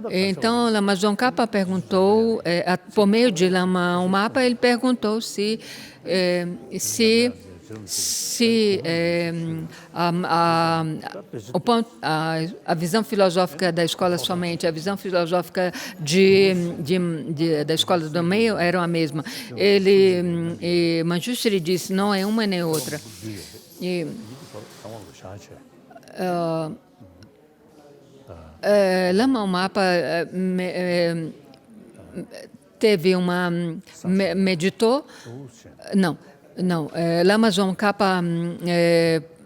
Então, Lama Tsongkhapa perguntou, por meio de Lama Umapa, ele perguntou se a visão filosófica da escola somente, a visão filosófica da escola do meio eram a mesma. Manjushri disse, não é uma nem outra. Lama Umapa meditou. Não. Lama Tsongkhapa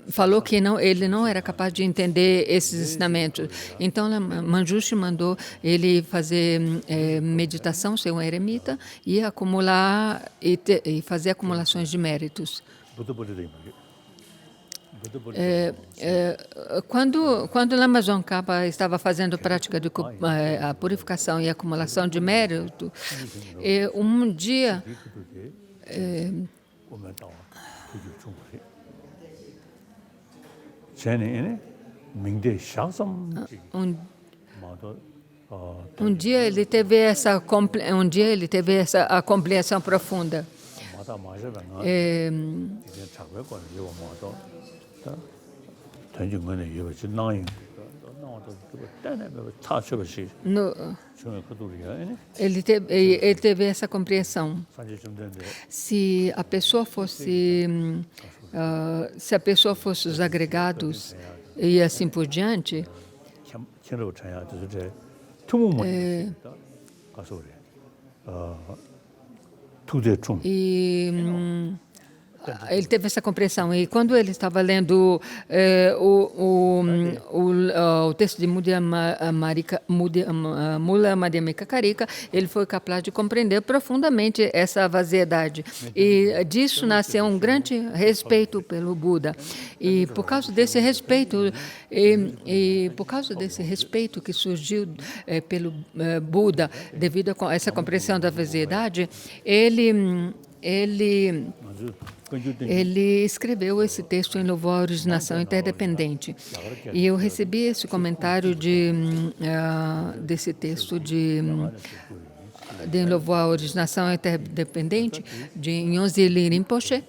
falou que ele não era capaz de entender esses ensinamentos. Então, Manjushri mandou ele fazer meditação, ser um eremita, e acumular e fazer acumulações de méritos. Quando Lama Tsongkhapa estava fazendo prática de a purificação e acumulação de mérito, um dia ele teve essa a compreensão profunda. Ele teve essa compreensão. Se a pessoa fosse os agregados e assim por diante, ele teve essa compreensão. E quando ele estava lendo o texto de Mula Madhyamika Karika, ele foi capaz de compreender profundamente essa vaziedade. E disso nasceu um grande respeito pelo Buda. E por causa desse respeito, que surgiu pelo Buda, devido a essa compreensão da vaziedade, ele escreveu esse texto em Louvor à Originação Interdependente. E eu recebi esse comentário desse texto de Louvor à Originação Interdependente de Nyongzi Rinpoche.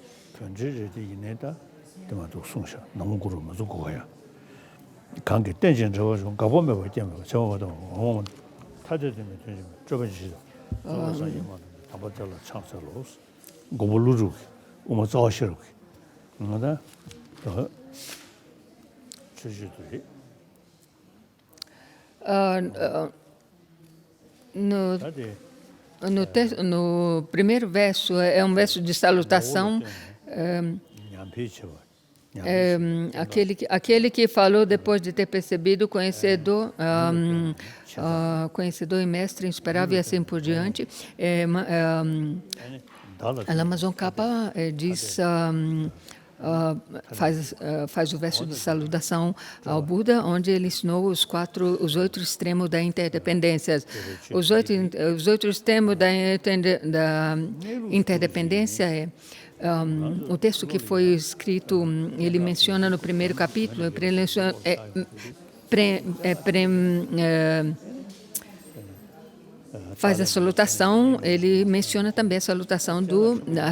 No primeiro verso é um verso de salutação. Aquele que falou depois de ter percebido, conhecedor e mestre insuperável e assim por diante. Lama Tsongkhapa diz, faz o verso de saludação ao Buda, onde ele ensinou os 8 extremos da interdependência. Os oito extremos da interdependência o texto que foi escrito, ele menciona no primeiro capítulo, faz a salutação, ele menciona também a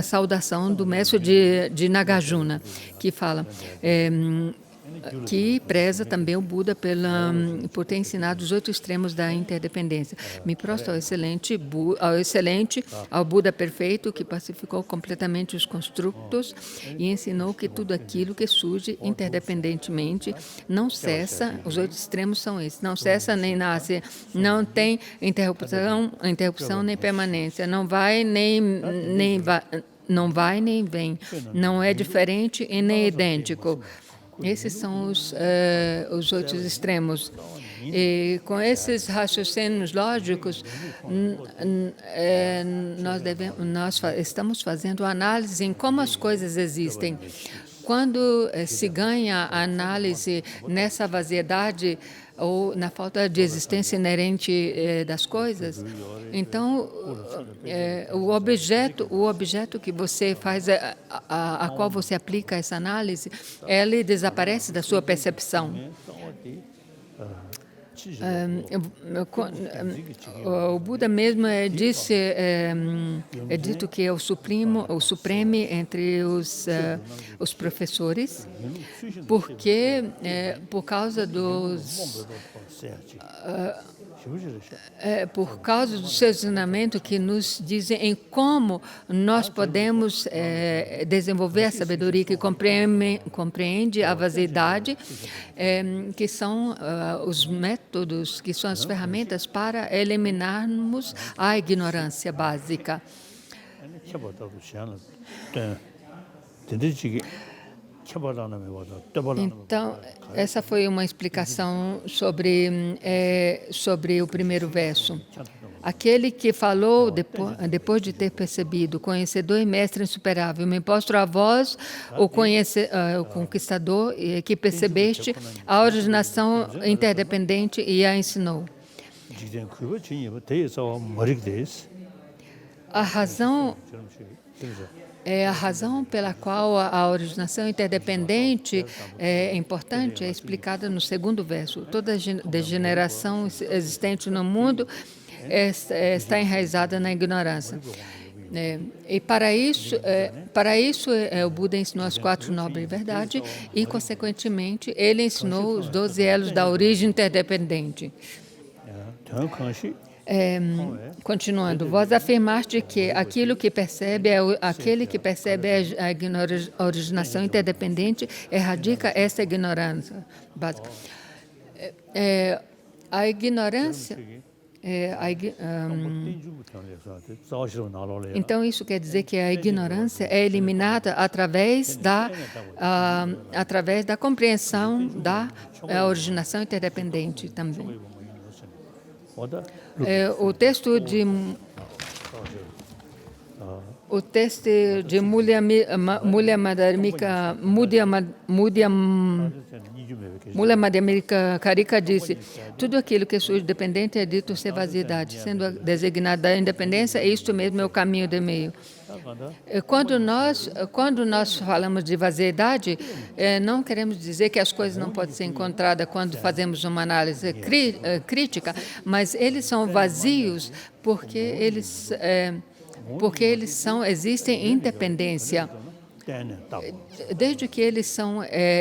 saudação do mestre de Nagarjuna, que fala, que preza também o Buda por ter ensinado os 8 extremos da interdependência. Me prostro ao Buda perfeito, que pacificou completamente os construtos e ensinou que tudo aquilo que surge interdependentemente não cessa, os 8 extremos são esses, não cessa nem nasce, não tem interrupção nem permanência, não vai nem vem, não é diferente e nem idêntico. Esses são os 8 extremos. E com esses raciocínios lógicos, nós estamos fazendo análise em como as coisas existem. Quando se ganha a análise nessa vaziedade ou na falta de existência inerente das coisas, então o objeto que você faz, a qual você aplica essa análise, ele desaparece da sua percepção. O Buda mesmo disse, é dito que é o supremo entre os professores, porque por causa do seu ensinamento que nos dizem em como nós podemos desenvolver a sabedoria que compreende a vaziedade, que são os métodos, que são as ferramentas para eliminarmos a ignorância básica. Então, essa foi uma explicação sobre o primeiro verso. Aquele que falou depois de ter percebido, conhecedor e mestre insuperável, me mostro a vós, o conquistador, que percebeste a originação interdependente e a ensinou. A razão pela qual a originação interdependente é importante é explicada no segundo verso. Toda degeneração existente no mundo está enraizada na ignorância. E para isso o Buda ensinou as 4 nobres verdades e, consequentemente, ele ensinou os 12 elos da origem interdependente. Continuando, vós afirmaste que aquele que percebe a originação interdependente erradica essa ignorância básica. A ignorância... Então, isso quer dizer que a ignorância é eliminada através da compreensão da originação interdependente também. O texto de Mula Madhyamika Karika disse: tudo aquilo que surge dependente é dito ser vaziedade, sendo designada a independência, isto mesmo é o caminho do meio. Quando nós falamos de vaziedade, não queremos dizer que as coisas não podem ser encontradas quando fazemos uma análise crítica, mas eles são vazios porque eles existem em independência. Desde que eles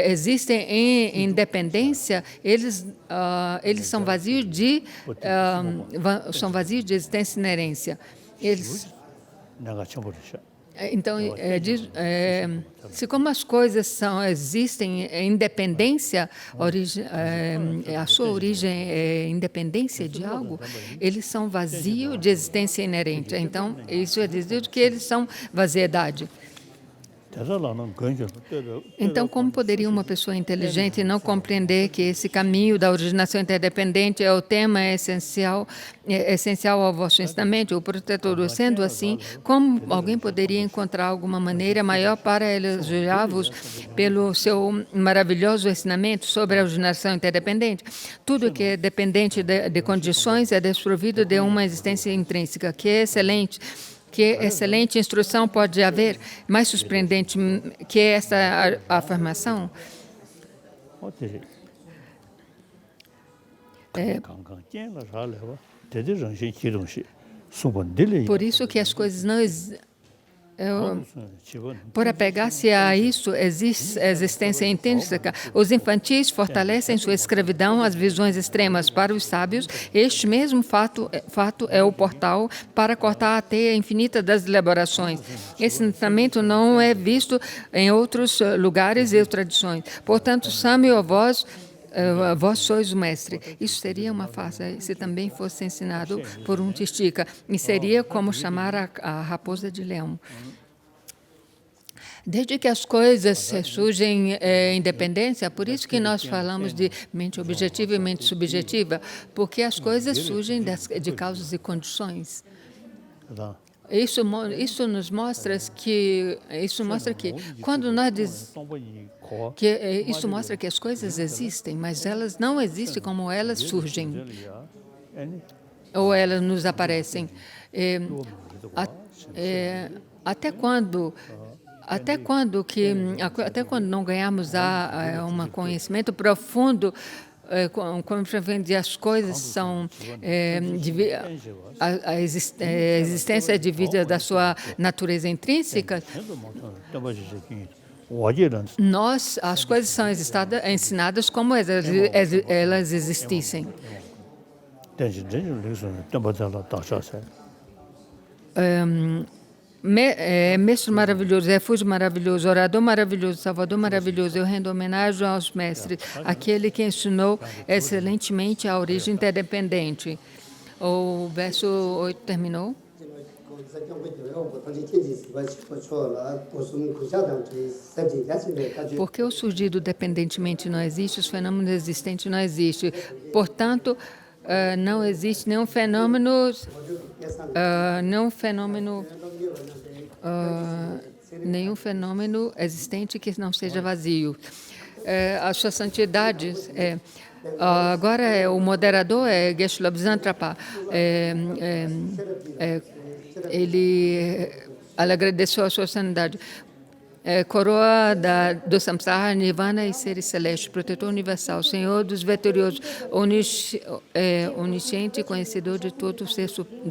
existem em independência, eles são vazios de existência e inerência. Então, se como as coisas existem em independência, a sua origem é independência de algo, eles são vazios de existência inerente. Então, isso é dizer que eles são vaziedade. Então, como poderia uma pessoa inteligente não compreender que esse caminho da originação interdependente é o tema essencial ao vosso ensinamento, o protetor? Sendo assim, como alguém poderia encontrar alguma maneira maior para elogiar-vos pelo seu maravilhoso ensinamento sobre a originação interdependente? Tudo que é dependente de condições é desprovido de uma existência intrínseca, que é excelente. Que excelente instrução pode haver, mais surpreendente que essa afirmação? Por isso que as coisas não por apegar-se a isso, existe existência intrínseca. Os infantis fortalecem sua escravidão às visões extremas. Para os sábios, este mesmo fato é o portal para cortar a teia infinita das elaborações. Esse ensinamento não é visto em outros lugares e tradições. Portanto, Samyo, vós sois o mestre. Isso seria uma farsa se também fosse ensinado por um Tistika. E seria como chamar a raposa de leão. Desde que as coisas surgem em independência, por isso que nós falamos de mente objetiva e mente subjetiva, porque as coisas surgem de causas e condições. Isso mostra que quando isso mostra que as coisas existem, mas elas não existem como elas surgem ou elas nos aparecem. Até quando não ganhamos um conhecimento profundo, compreender as coisas são a existência divina da sua natureza intrínseca, as coisas são ensinadas como elas existissem. Mestre maravilhoso, refúgio maravilhoso, orador maravilhoso, salvador maravilhoso, eu rendo homenagem aos mestres, aquele que ensinou excelentemente a origem interdependente. O verso 8 terminou. Porque o surgido dependentemente não existe, os fenômenos existentes não existem. Portanto, não existe nenhum fenômeno existente que não seja vazio. A sua santidade agora o moderador é Geshe Lobsang Trapa. Ele agradeceu a sua santidade. Coroa do Samsara, Nirvana e Seres Celestes, protetor universal, Senhor dos vitoriosos, onisciente, conhecedor de todo,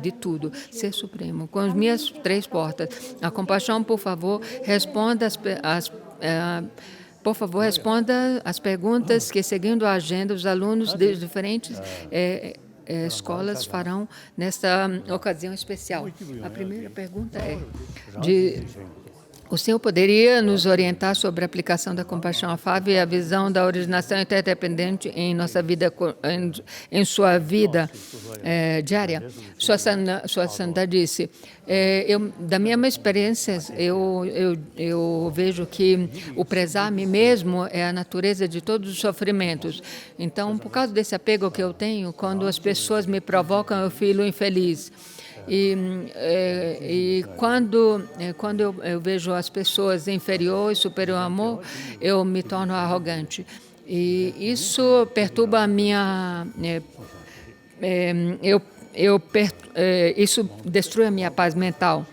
de tudo, Ser Supremo. Com as minhas 3 portas, a compaixão, por favor, responda as perguntas que, seguindo a agenda, os alunos de diferentes escolas farão nesta ocasião especial. A primeira pergunta é o senhor poderia nos orientar sobre a aplicação da compaixão afável e a visão da originação interdependente em nossa vida, em sua vida diária? Sua Santidade disse, da minha experiência, eu vejo que o prezar a mim mesmo é a natureza de todos os sofrimentos. Então, por causa desse apego que eu tenho, quando as pessoas me provocam, eu fico infeliz. E quando eu vejo as pessoas inferior e superior ao amor, eu me torno arrogante. E isso perturba a minha... isso destrói a minha paz mental.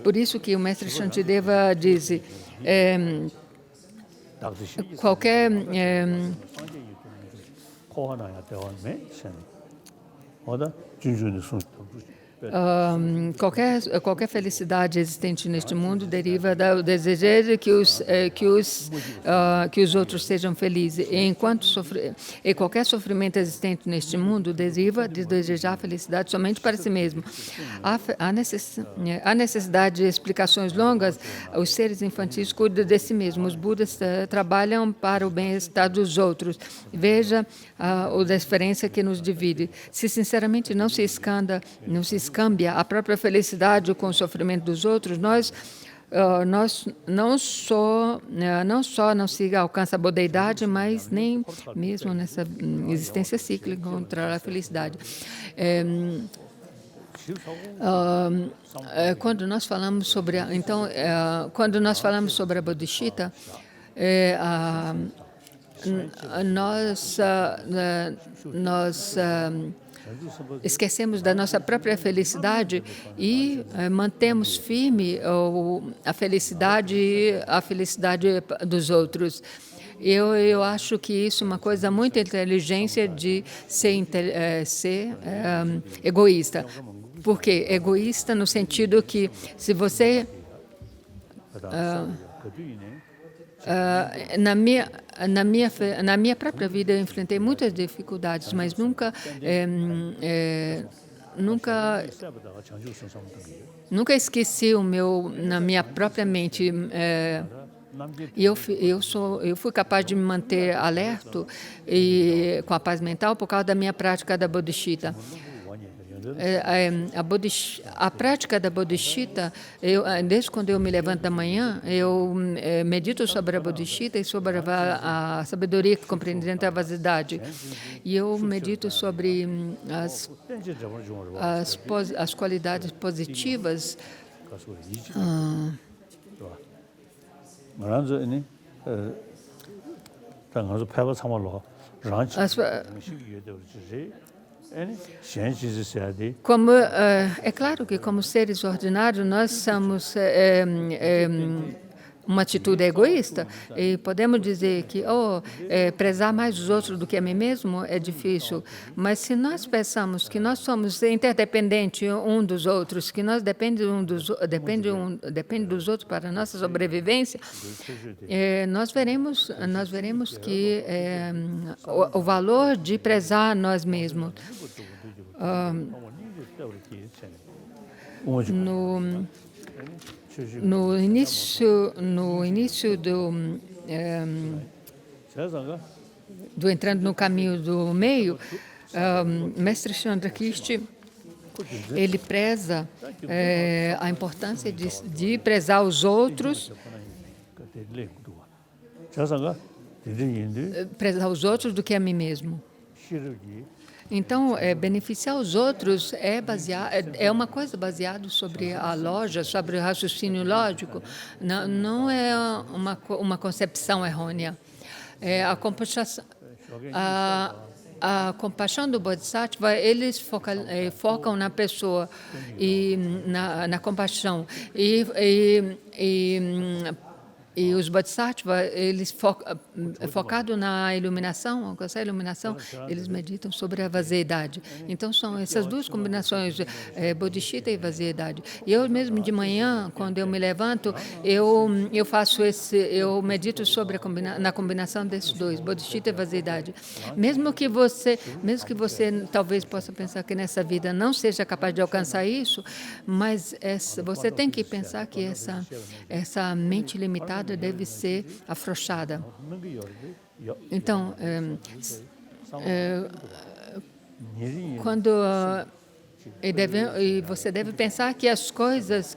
Por isso que o mestre Shantideva diz, qualquer felicidade existente neste mundo deriva do desejo de que os outros sejam felizes. E qualquer sofrimento existente neste mundo deriva de desejar felicidade somente para si mesmo. Há necessidade de explicações longas. Os seres infantis cuidam de si mesmos. Os Budas trabalham para o bem-estar dos outros. Veja a diferença que nos divide. Se sinceramente não se escambia a própria felicidade com o sofrimento dos outros, nós não só não se alcança a bodeidade, mas nem mesmo nessa existência cíclica encontrar a felicidade. Quando nós falamos sobre a bodhisattva, nós esquecemos da nossa própria felicidade e mantemos firme a felicidade dos outros. Eu acho que isso é uma coisa muito inteligente de ser egoísta. Por quê? Egoísta no sentido que se você... na minha própria vida eu enfrentei muitas dificuldades, mas nunca esqueci na minha própria mente. E eu fui capaz de me manter alerta e com a paz mental por causa da minha prática da bodhisattva. A prática da bodhicitta, desde quando eu me levanto da manhã, eu medito sobre a bodhicitta e sobre a sabedoria que compreende dentro da vasidade. E eu medito sobre as qualidades positivas. É claro que, como seres ordinários, nós somos uma atitude egoísta e podemos dizer que prezar mais os outros do que a mim mesmo é difícil, mas se nós pensamos que nós somos interdependentes um dos outros, que nós dependemos dos outros para a nossa sobrevivência, nós veremos que o valor de prezar nós mesmos. No início do entrando no caminho do meio, Mestre Chandrakirti, ele preza a importância de prezar os outros, prezar os outros do que a mim mesmo. Então, beneficiar os outros é uma coisa baseada sobre a lógica, sobre o raciocínio lógico. Não é uma concepção errônea. A compaixão do Bodhisattva, eles focam na pessoa e na compaixão. E os Bodhisattvas, eles focados na iluminação, alcançar a iluminação, eles meditam sobre a vaziedade. Então, são essas duas combinações, bodhicitta e vaziedade. E eu mesmo de manhã, quando eu me levanto, eu medito sobre na combinação desses dois, bodhicitta e vaziedade. Mesmo que você talvez possa pensar que nessa vida não seja capaz de alcançar isso, mas você tem que pensar que essa mente limitada deve ser afrouxada. Então, você deve pensar que as coisas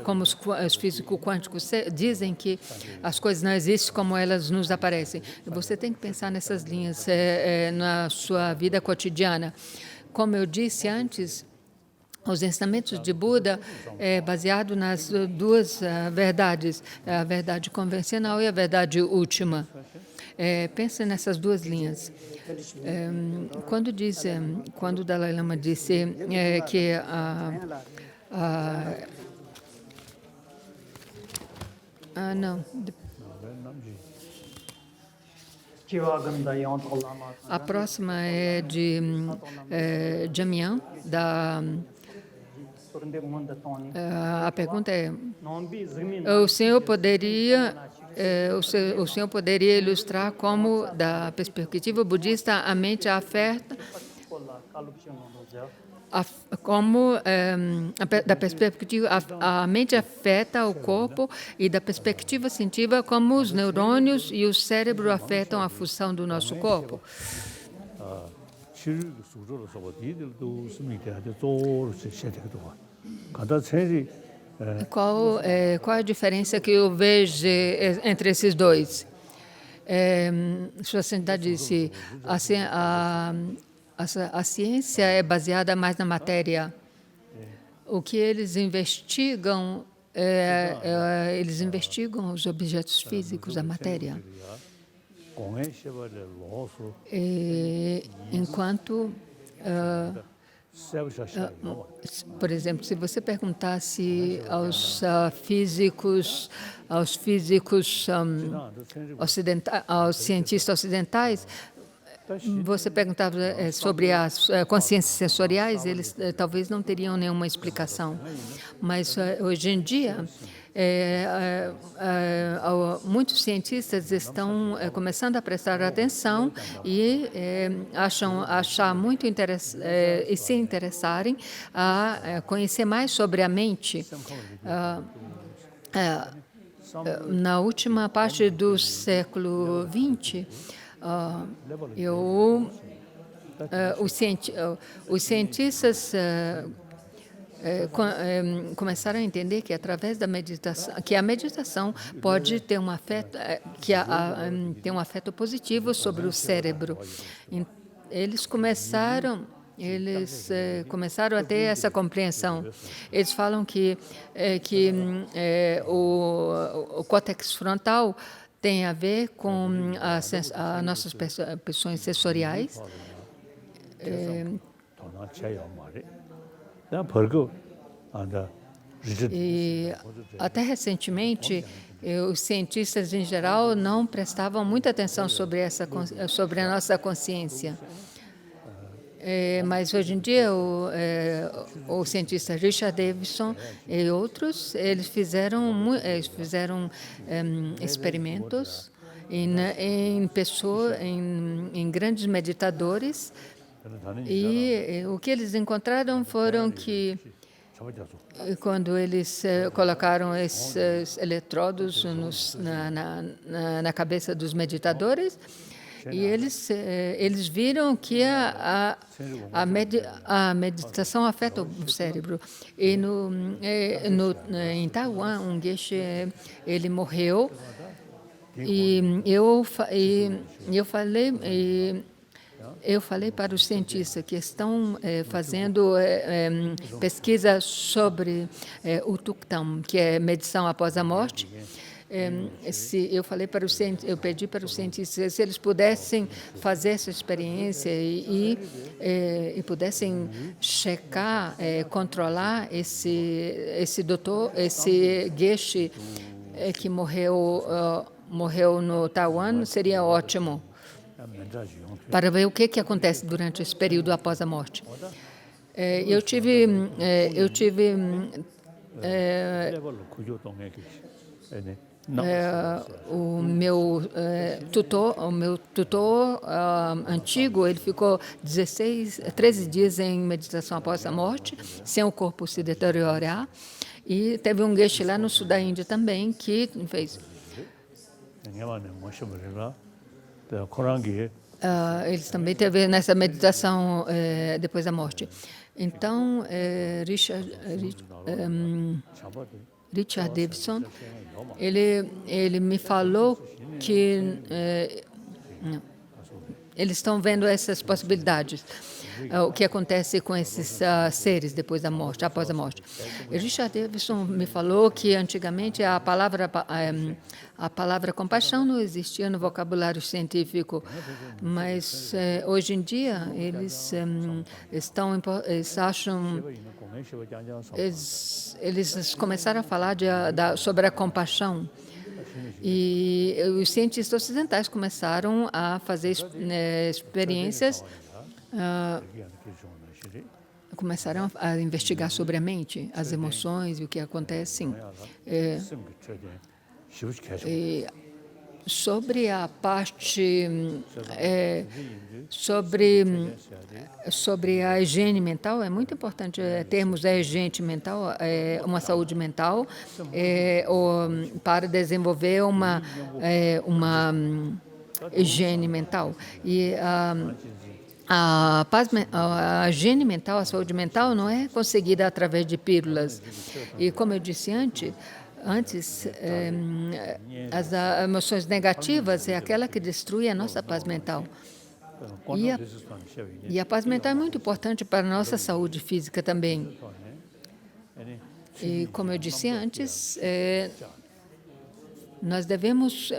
como os físicos quânticos dizem que as coisas não existem como elas nos aparecem. Você tem que pensar nessas linhas na sua vida cotidiana. Como eu disse antes, os ensinamentos de Buda é baseado nas duas verdades, a verdade convencional e a verdade última. Pense nessas duas linhas. Quando o Dalai Lama disse que a próxima é de Jamyang, a pergunta é: o senhor poderia ilustrar como, da perspectiva budista, a mente afeta, da perspectiva a mente afeta o corpo e da perspectiva científica como os neurônios e o cérebro afetam a função do nosso corpo? Qual a diferença que eu vejo entre esses dois? Sua Santidade disse, a ciência é baseada mais na matéria. O que eles investigam os objetos físicos, a matéria. Enquanto, por exemplo, se você perguntasse aos cientistas ocidentais, você perguntava sobre as consciências sensoriais, eles talvez não teriam nenhuma explicação. Mas hoje em dia, muitos cientistas estão começando a prestar atenção e achar muito e se interessarem a conhecer mais sobre a mente. Na última parte do século XX, os cientistas começaram a entender que através da meditação, que a meditação pode ter um afeto, tem um afeto positivo sobre o cérebro. Eles começaram a ter essa compreensão. Eles falam que o córtex frontal tem a ver com as nossas percepções sensoriais. E até recentemente, os cientistas em geral não prestavam muita atenção sobre a nossa consciência. Mas hoje em dia o cientista Richard Davidson e outros eles fizeram experimentos em grandes meditadores, e o que eles encontraram foram que quando eles colocaram esses eletrodos na cabeça dos meditadores, e eles viram que a meditação afeta o cérebro. E em Taiwan, um geisha, ele morreu, e eu falei para os cientistas que estão fazendo pesquisa sobre o Tuktam, que é medição após a morte. Eu pedi para os cientistas se eles pudessem fazer essa experiência e pudessem checar, controlar esse geisha que morreu no Taiwan, seria ótimo, para ver o que acontece durante esse período após a morte. Eu tive o meu tutor antigo, ele ficou 13 dias em meditação após a morte, sem o corpo se deteriorar. E teve um geisha lá no sul da Índia também que fez. Eles também teve nessa meditação depois da morte. Então, Richard Davidson, ele me falou que eles estão vendo essas possibilidades, o que acontece com esses seres depois da morte, após a morte. Richard Davidson me falou que antigamente a palavra compaixão não existia no vocabulário científico, mas hoje em dia eles começaram a falar sobre a compaixão. E os cientistas ocidentais começaram a fazer experiências, começaram a investigar sobre a mente, as emoções e o que acontece. Sobre a parte sobre a higiene mental, é muito importante termos a higiene mental, uma saúde mental, para desenvolver uma higiene mental. E a higiene mental, a saúde mental não é conseguida através de pílulas. E como eu disse antes, as emoções negativas é aquela que destrui a nossa paz mental. E a paz mental é muito importante para a nossa saúde física também. E como eu disse antes, nós devemos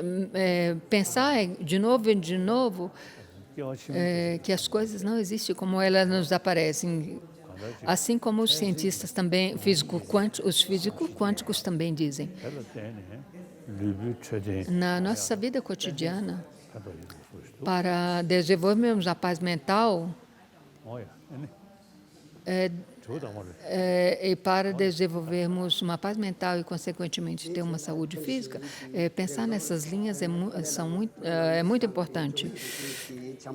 pensar de novo e de novo que as coisas não existem como elas nos aparecem. Assim como os cientistas também, os físicos quânticos também dizem. Na nossa vida cotidiana, para desenvolvermos a paz mental, e para desenvolvermos uma paz mental e, consequentemente, ter uma saúde física, pensar nessas linhas é muito importante. A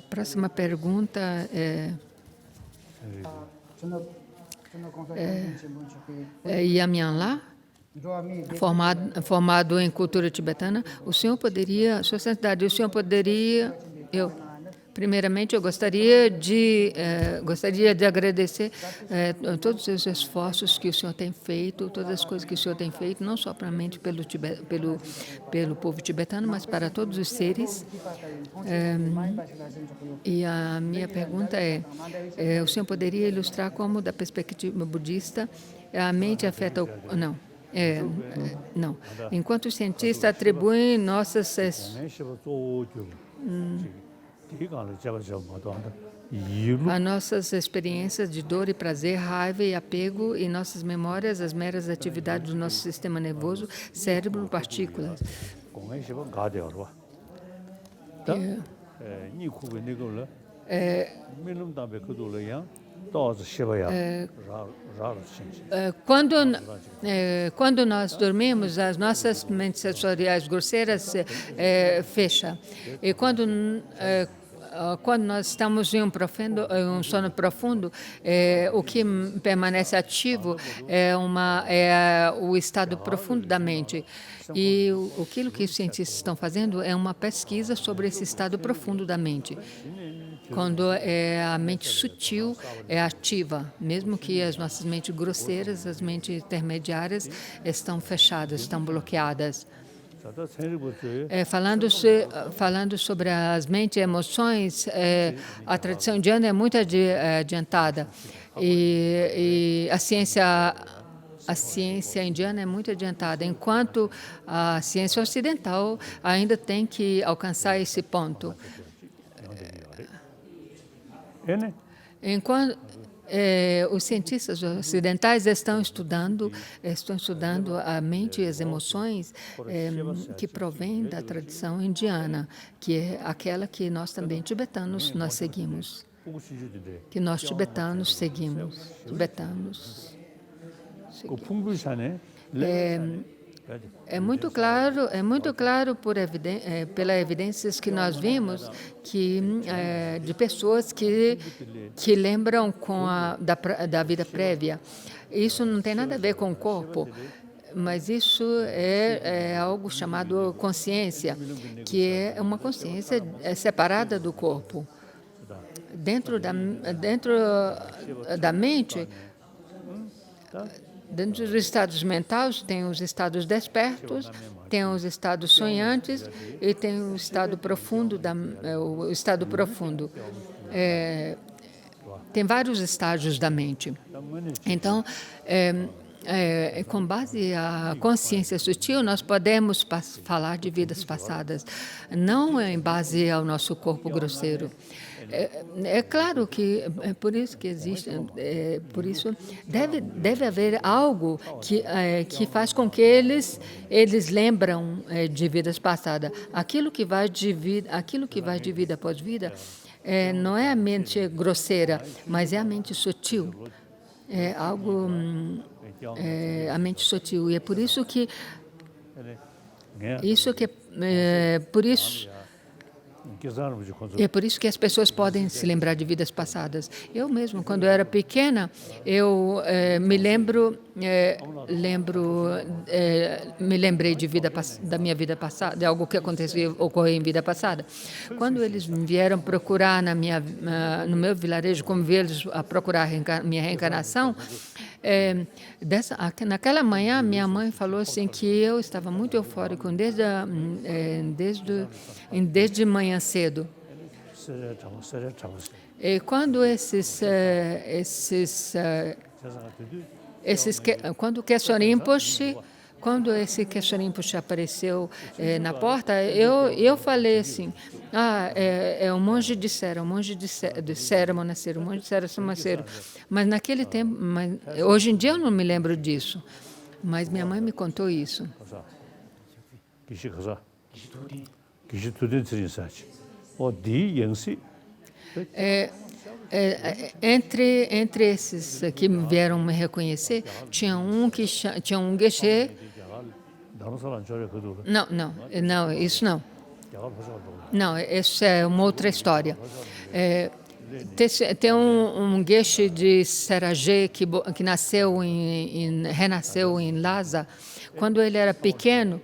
próxima pergunta é Yamian, formado em cultura tibetana. Sua Santidade, o senhor poderia Primeiramente, eu gostaria de agradecer todos os esforços que o senhor tem feito, todas as coisas que o senhor tem feito, não somente pelo povo tibetano, mas para todos os seres. E a minha pergunta o senhor poderia ilustrar como, da perspectiva budista, a mente afeta o... Não. Enquanto os cientistas atribuem as nossas experiências de dor e prazer, raiva e apego e nossas memórias, as meras atividades do nosso sistema nervoso, cérebro, partículas. Quando nós dormimos, as nossas mentes sensoriais grosseiras fecham. E quando nós estamos em um sono profundo, o que permanece ativo é o estado profundo da mente. E aquilo que os cientistas estão fazendo é uma pesquisa sobre esse estado profundo da mente. Quando a mente sutil é ativa, mesmo que as nossas mentes grosseiras, as mentes intermediárias, estão fechadas, estão bloqueadas. Falando sobre as mentes e emoções, a tradição indiana é muito adiantada e a ciência indiana é muito adiantada, enquanto a ciência ocidental ainda tem que alcançar esse ponto. Enquanto os cientistas ocidentais estão estudando a mente e as emoções que provém da tradição indiana, que é aquela que nós também tibetanos nós seguimos, que nós tibetanos seguimos. É muito claro pela evidências que nós vimos de pessoas que lembram da vida prévia. Isso não tem nada a ver com o corpo, mas isso é algo chamado consciência, que é uma consciência separada do corpo. Dentro da mente, dentro dos estados mentais, tem os estados despertos, tem os estados sonhantes e tem o estado profundo. Tem vários estágios da mente. Então, com base à consciência sutil, nós podemos falar de vidas passadas, não em base ao nosso corpo grosseiro. É claro que é por isso que existe, deve haver algo que faz com que eles lembram de vidas passadas. Aquilo que vai de vida após vida não é a mente grosseira, mas é a mente sutil. É algo a mente sutil, e é por isso que as pessoas podem se lembrar de vidas passadas. Eu mesmo, quando eu era pequena, eu me lembrei da minha vida passada, de algo que ocorreu em vida passada. Quando eles vieram procurar no meu vilarejo, como eles a procurar minha reencarnação, naquela manhã, minha mãe falou assim que eu estava muito eufórico desde manhã cedo. E quando quando esse Geshe Rinpoche apareceu na porta, eu falei assim, é o monge de Sera, o monge de Sera Monasseiro, o monge de Sera Monasseiro. Mas naquele tempo, hoje em dia eu não me lembro disso, mas minha mãe me contou isso. Entre esses que vieram me reconhecer, tinha um Geshe. Não, isso não. Não, isso é uma outra história. Tem um Geshe de Seragê que renasceu em Lhasa. Quando ele era pequeno,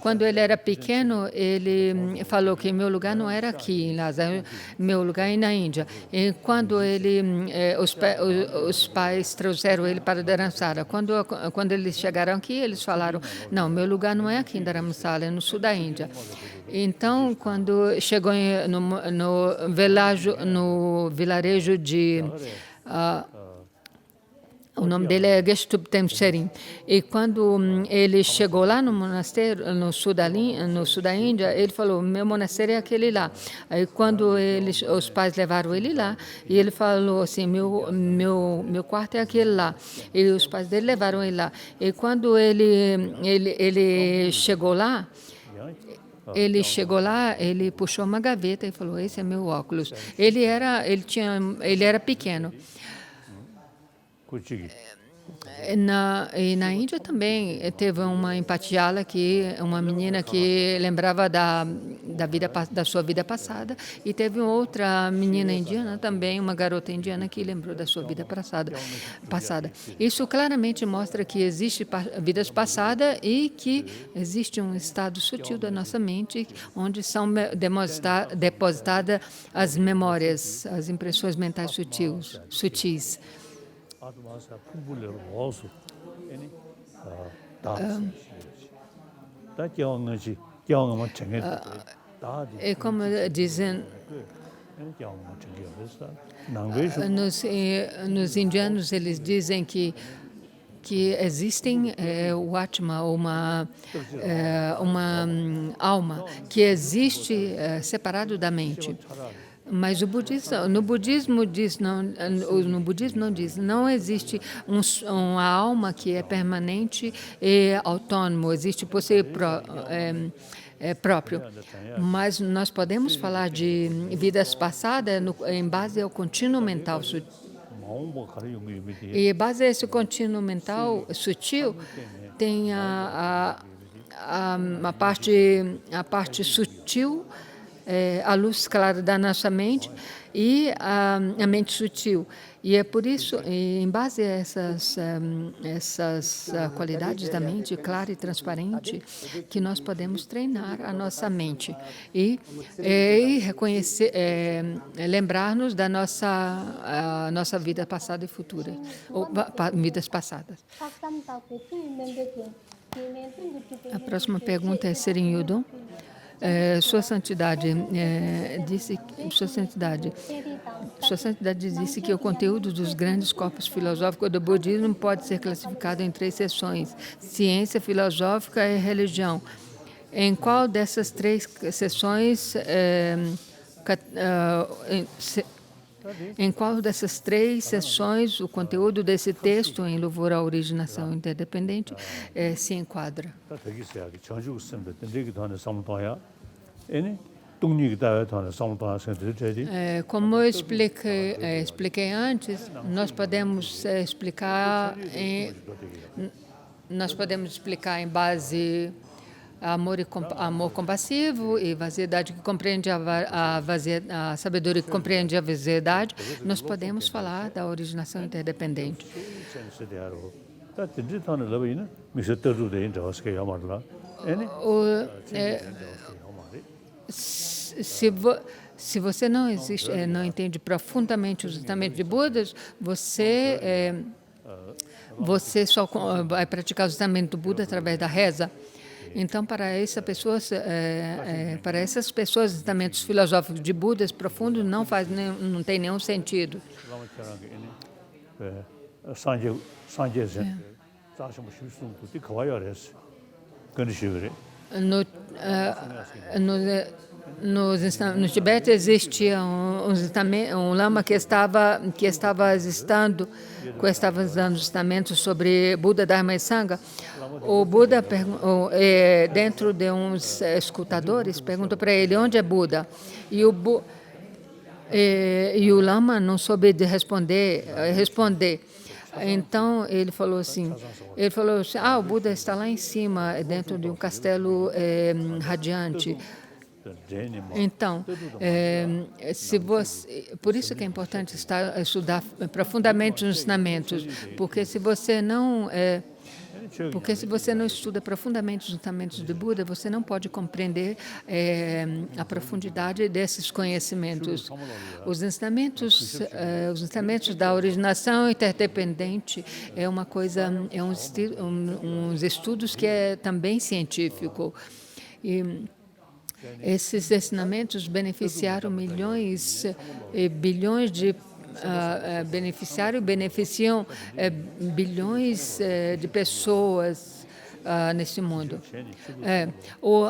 Quando ele era pequeno, ele falou que meu lugar não era aqui em Lhasa, meu lugar é na Índia. E quando os pais trouxeram ele para Dharamsala, quando eles chegaram aqui, eles falaram, não, meu lugar não é aqui em Dharamsala, é no sul da Índia. Então, quando chegou no vilarejo de... o nome dele é Geshtuptem Sherin. E quando ele chegou lá no monastério, no sul da Índia, ele falou, meu monastério é aquele lá. Aí quando os pais levaram ele lá, e ele falou assim, meu quarto é aquele lá. E os pais dele levaram ele lá. E quando ele chegou lá, ele puxou uma gaveta e falou, esse é meu óculos. Ele era pequeno. Na Índia também teve uma em Patiala, uma menina que lembrava da sua vida passada, e teve outra menina indiana também, uma garota indiana que lembrou da sua vida passada. Isso claramente mostra que existe vidas passadas e que existe um estado sutil da nossa mente onde são depositadas as memórias, as impressões mentais sutis. É como dizem nos indianos, eles dizem que existem o Atma, uma alma que existe separado da mente. Mas no budismo não diz, não existe uma alma que é permanente e autônomo, existe por si próprio. Mas nós podemos falar de vidas passadas em base ao contínuo mental sutil. E base a esse contínuo mental sutil, tem a parte sutil, a luz clara da nossa mente e a mente sutil. E é por isso, em base a essas qualidades da mente clara e transparente, que nós podemos treinar a nossa mente e reconhecer, lembrar-nos da nossa vida passada e futura, ou vidas passadas. A próxima pergunta é Serin Yudon. Sua Santidade disse que o conteúdo dos grandes corpos filosóficos do budismo pode ser classificado em 3 seções: ciência, filosófica e religião. Em qual dessas 3 seções o conteúdo desse texto, em louvor à originação interdependente, se enquadra? Como eu expliquei antes, nós podemos explicar em base amor compassivo e vaziedade que compreende a sabedoria que compreende a vaziedade. Nós podemos falar da originação interdependente. Se você não entende profundamente os ensinamentos de Buda, você só vai praticar os ensinamentos do Buda através da reza. Então, para essas pessoas, os ensinamentos filosóficos de Buda profundos não tem nenhum sentido. No Tibete existia um lama que estava dando ensinamentos sobre Buda, Dharma e Sangha. O Buda, dentro de uns escutadores, perguntou para ele onde é Buda. E o lama não soube responder. Então ele falou assim, o Buda está lá em cima, dentro de um castelo radiante. Então, por isso que é importante estudar profundamente os ensinamentos, porque se você não Porque se você não estuda profundamente os ensinamentos de Buda, você não pode compreender a profundidade desses conhecimentos. Os ensinamentos da originação interdependente é uma coisa, uns estudos que é também científico. E esses ensinamentos beneficiaram milhões e bilhões de beneficiam bilhões de pessoas nesse mundo.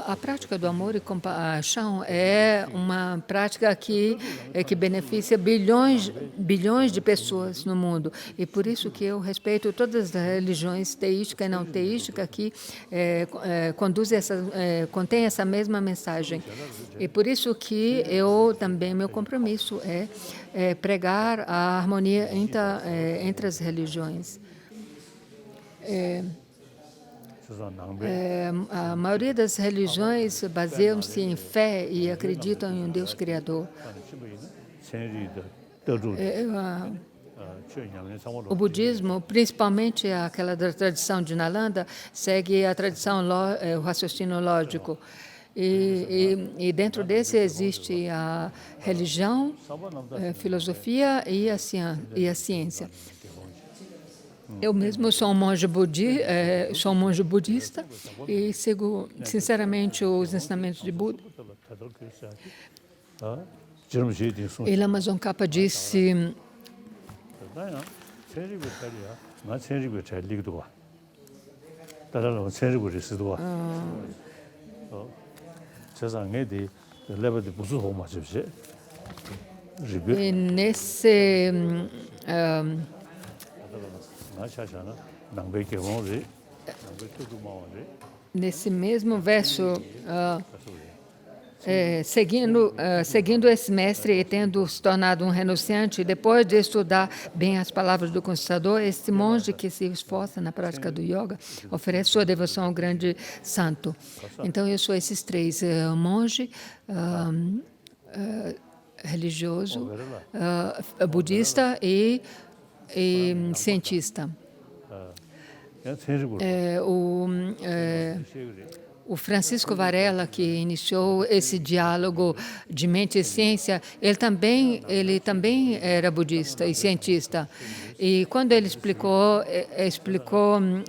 A prática do amor e compaixão é uma prática que beneficia bilhões de pessoas no mundo. E por isso que eu respeito todas as religiões teísticas e não teísticas que contêm essa mesma mensagem. E por isso que meu compromisso é pregar a harmonia entre as religiões. A maioria das religiões baseiam-se em fé e acreditam em um Deus Criador. O budismo, principalmente aquela da tradição de Nalanda, segue a tradição, o raciocínio lógico. E dentro desse existe a religião, a filosofia e a ciência. Eu mesmo sou um monge budista e sigo sinceramente os ensinamentos de Buda. E Lama Tsongkhapa disse: e nesse mesmo verso, seguindo esse mestre e tendo se tornado um renunciante, depois de estudar bem as palavras do Conquistador, este monge que se esforça na prática do yoga oferece sua devoção ao grande santo. Então, eu sou esses três: monge, religioso, budista e cientista. O Francisco Varela, que iniciou esse diálogo de mente e ciência, ele também era budista e cientista. E quando ele explicou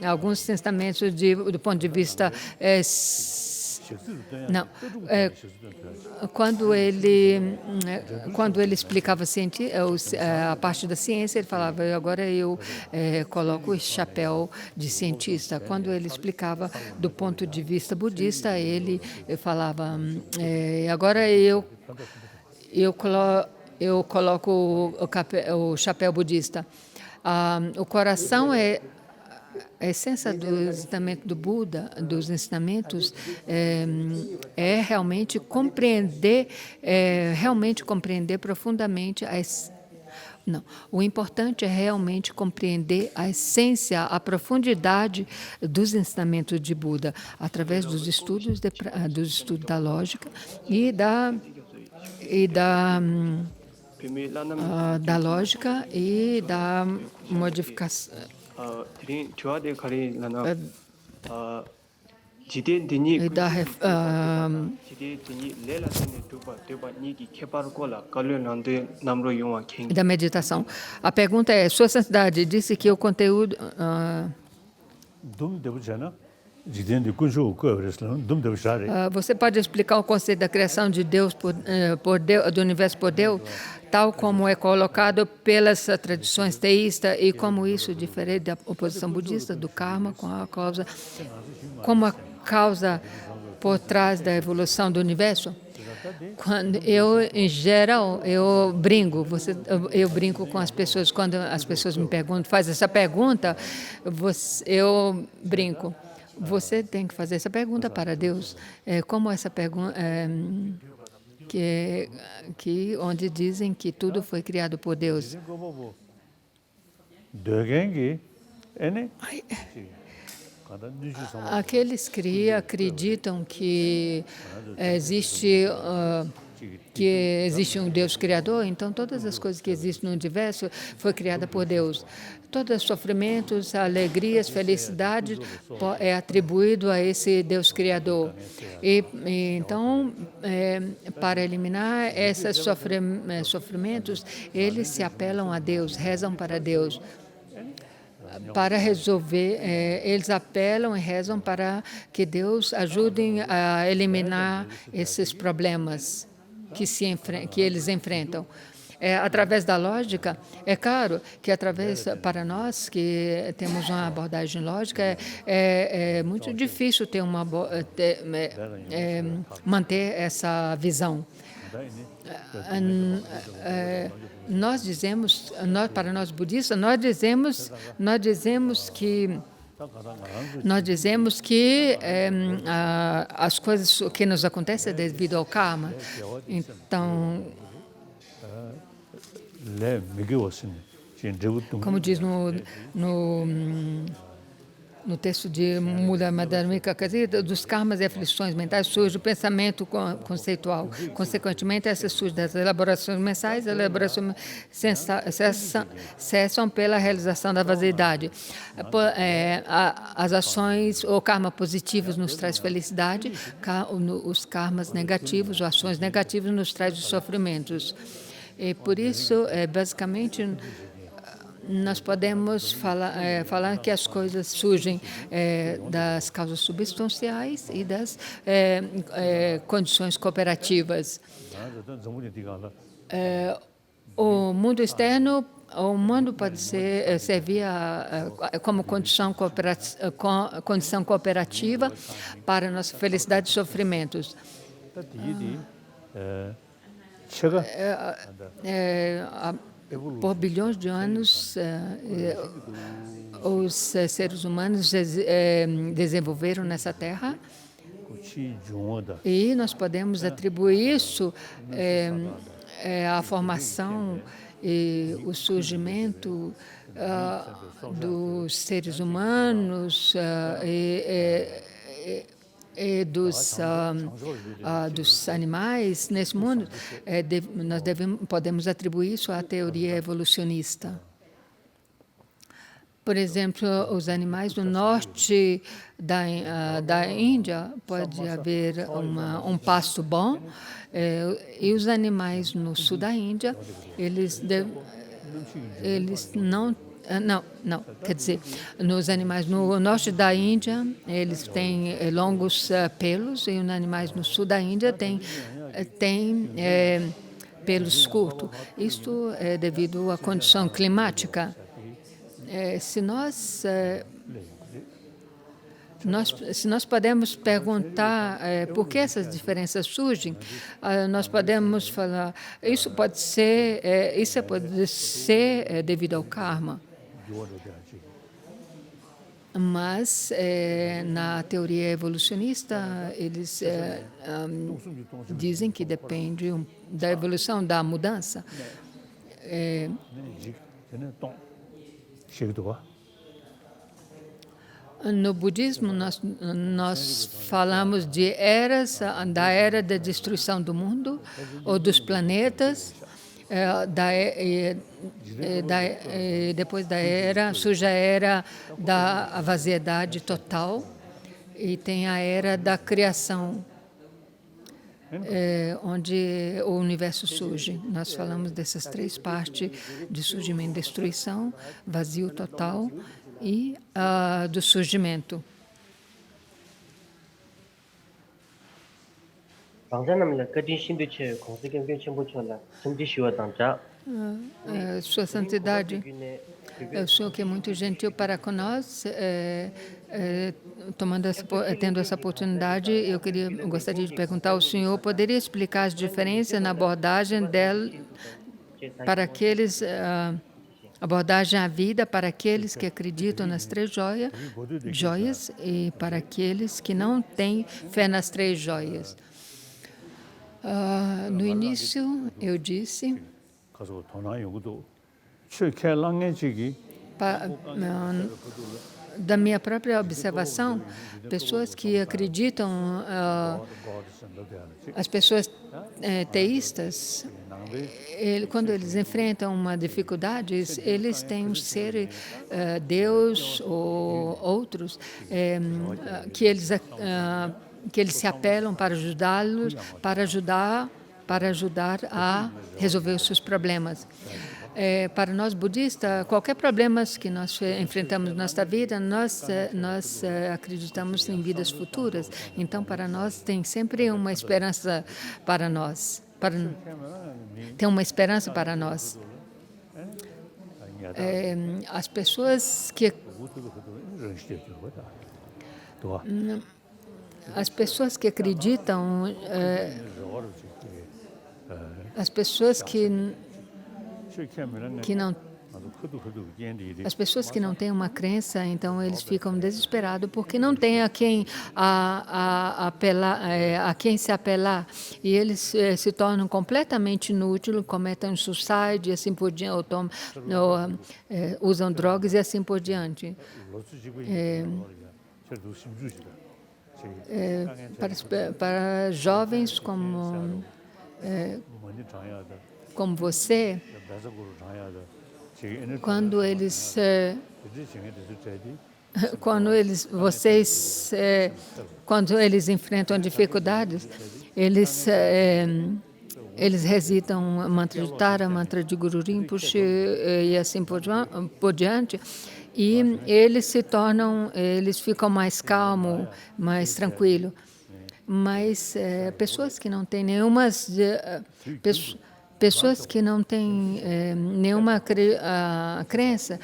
alguns ensinamentos do ponto de vista quando ele explicava a parte da ciência, ele falava: agora eu coloco o chapéu de cientista. Quando ele explicava do ponto de vista budista, ele falava: agora eu coloco o chapéu budista. O coração a essência do ensinamento do Buda, dos ensinamentos, é realmente compreender profundamente o importante é realmente compreender a essência, a profundidade dos ensinamentos de Buda, através dos estudos da lógica da lógica e da modificação. Da meditação. A pergunta é: Sua Santidade disse que o conteúdo... você pode explicar o conceito da criação de Deus do universo por Deus, tal como é colocado pelas tradições teístas, e como isso difere da oposição budista do karma com a causa, como a causa por trás da evolução do universo? Em geral, eu brinco com as pessoas. Quando as pessoas me perguntam, faz essa pergunta, eu brinco. Você tem que fazer essa pergunta para Deus. Como essa pergunta, onde dizem que tudo foi criado por Deus. Aqueles que acreditam que existe que existe um Deus criador, então todas as coisas que existem no universo foi criada por Deus. Todos os sofrimentos, alegrias, felicidades é atribuído a esse Deus criador. Então, para eliminar esses sofrimentos, eles se apelam a Deus, rezam para Deus. Para resolver, eles apelam e rezam para que Deus ajude a eliminar esses problemas que eles enfrentam. Através da lógica, é claro que para nós que temos uma abordagem lógica, é muito difícil manter essa visão. Nós dizemos, para nós budistas, nós dizemos que as coisas que nos acontecem é devido ao karma. Então, como diz no texto de Mula Madharmika, dos karmas e aflições mentais surge o pensamento conceitual. Consequentemente, essas surgem das elaborações mensais, as elaborações cessam pela realização da vaziedade. As ações ou karma positivos nos traz felicidade, os karmas negativos ou ações negativas nos traz os sofrimentos. E por isso, basicamente, nós podemos falar que as coisas surgem das causas substanciais e das condições cooperativas. O mundo externo, o mundo pode servir como condição cooperativa para a nossa felicidade e sofrimentos. Por bilhões de anos, os seres humanos desenvolveram nessa Terra e nós podemos atribuir isso à formação e o surgimento dos seres humanos e dos animais nesse mundo. Nós podemos atribuir isso à teoria evolucionista. Por exemplo, os animais do norte da Índia, pode haver um pasto bom, e os animais no sul da Índia, eles não. Quer dizer, nos animais no norte da Índia, eles têm longos pelos, e os animais no sul da Índia têm pelos curtos. Isto é devido à condição climática. Se nós podemos perguntar por que essas diferenças surgem, nós podemos falar, isso pode ser devido ao karma. Mas, na teoria evolucionista, eles dizem que depende da evolução, da mudança. No budismo, nós falamos de da era da destruição do mundo ou dos planetas. Depois da era, surge a era da vaziedade total e tem a era da criação, onde o universo surge. Nós falamos dessas três partes de surgimento e destruição, vazio total e do surgimento. Sua Santidade, o senhor que é muito gentil para conosco, tendo essa oportunidade, eu gostaria de perguntar ao senhor, poderia explicar as diferenças na abordagem dela para aqueles abordagem à vida para aqueles que acreditam nas três joias e para aqueles que não têm fé nas três joias. No início, eu disse da minha própria observação, pessoas que acreditam, as pessoas teístas, quando eles enfrentam uma dificuldade, eles têm um ser, Deus ou outros, que eles se apelam para ajudá-los, para ajudar a resolver os seus problemas. Para nós budistas, qualquer problema que nós enfrentamos na nossa vida, nós acreditamos em vidas futuras. Então, para nós, tem sempre uma esperança para nós. Tem uma esperança para nós. As pessoas que acreditam, as pessoas que não têm uma crença, então eles ficam desesperados porque não tem a quem se apelar, e eles se tornam completamente inúteis, cometem suicídio e assim por diante, ou usam drogas e assim por diante. Para jovens como você, quando eles enfrentam dificuldades, eles recitam mantra de Tara, mantra de Guru Rinpoche e assim por diante, e eles ficam mais calmos, mais tranquilos. Mas pessoas que não têm nenhuma crença,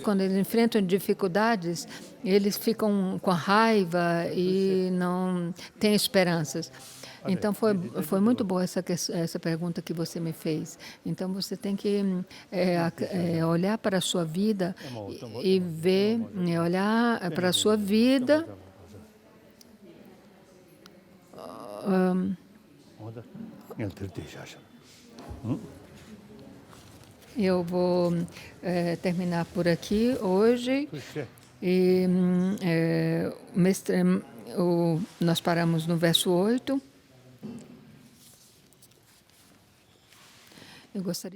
quando eles enfrentam dificuldades, eles ficam com raiva e não têm esperanças. Então, foi muito boa essa pergunta que você me fez. Então, você tem que olhar para a sua vida e ver, olhar para a sua vida. Eu vou terminar por aqui hoje. E, nós paramos no verso 8. Eu gostaria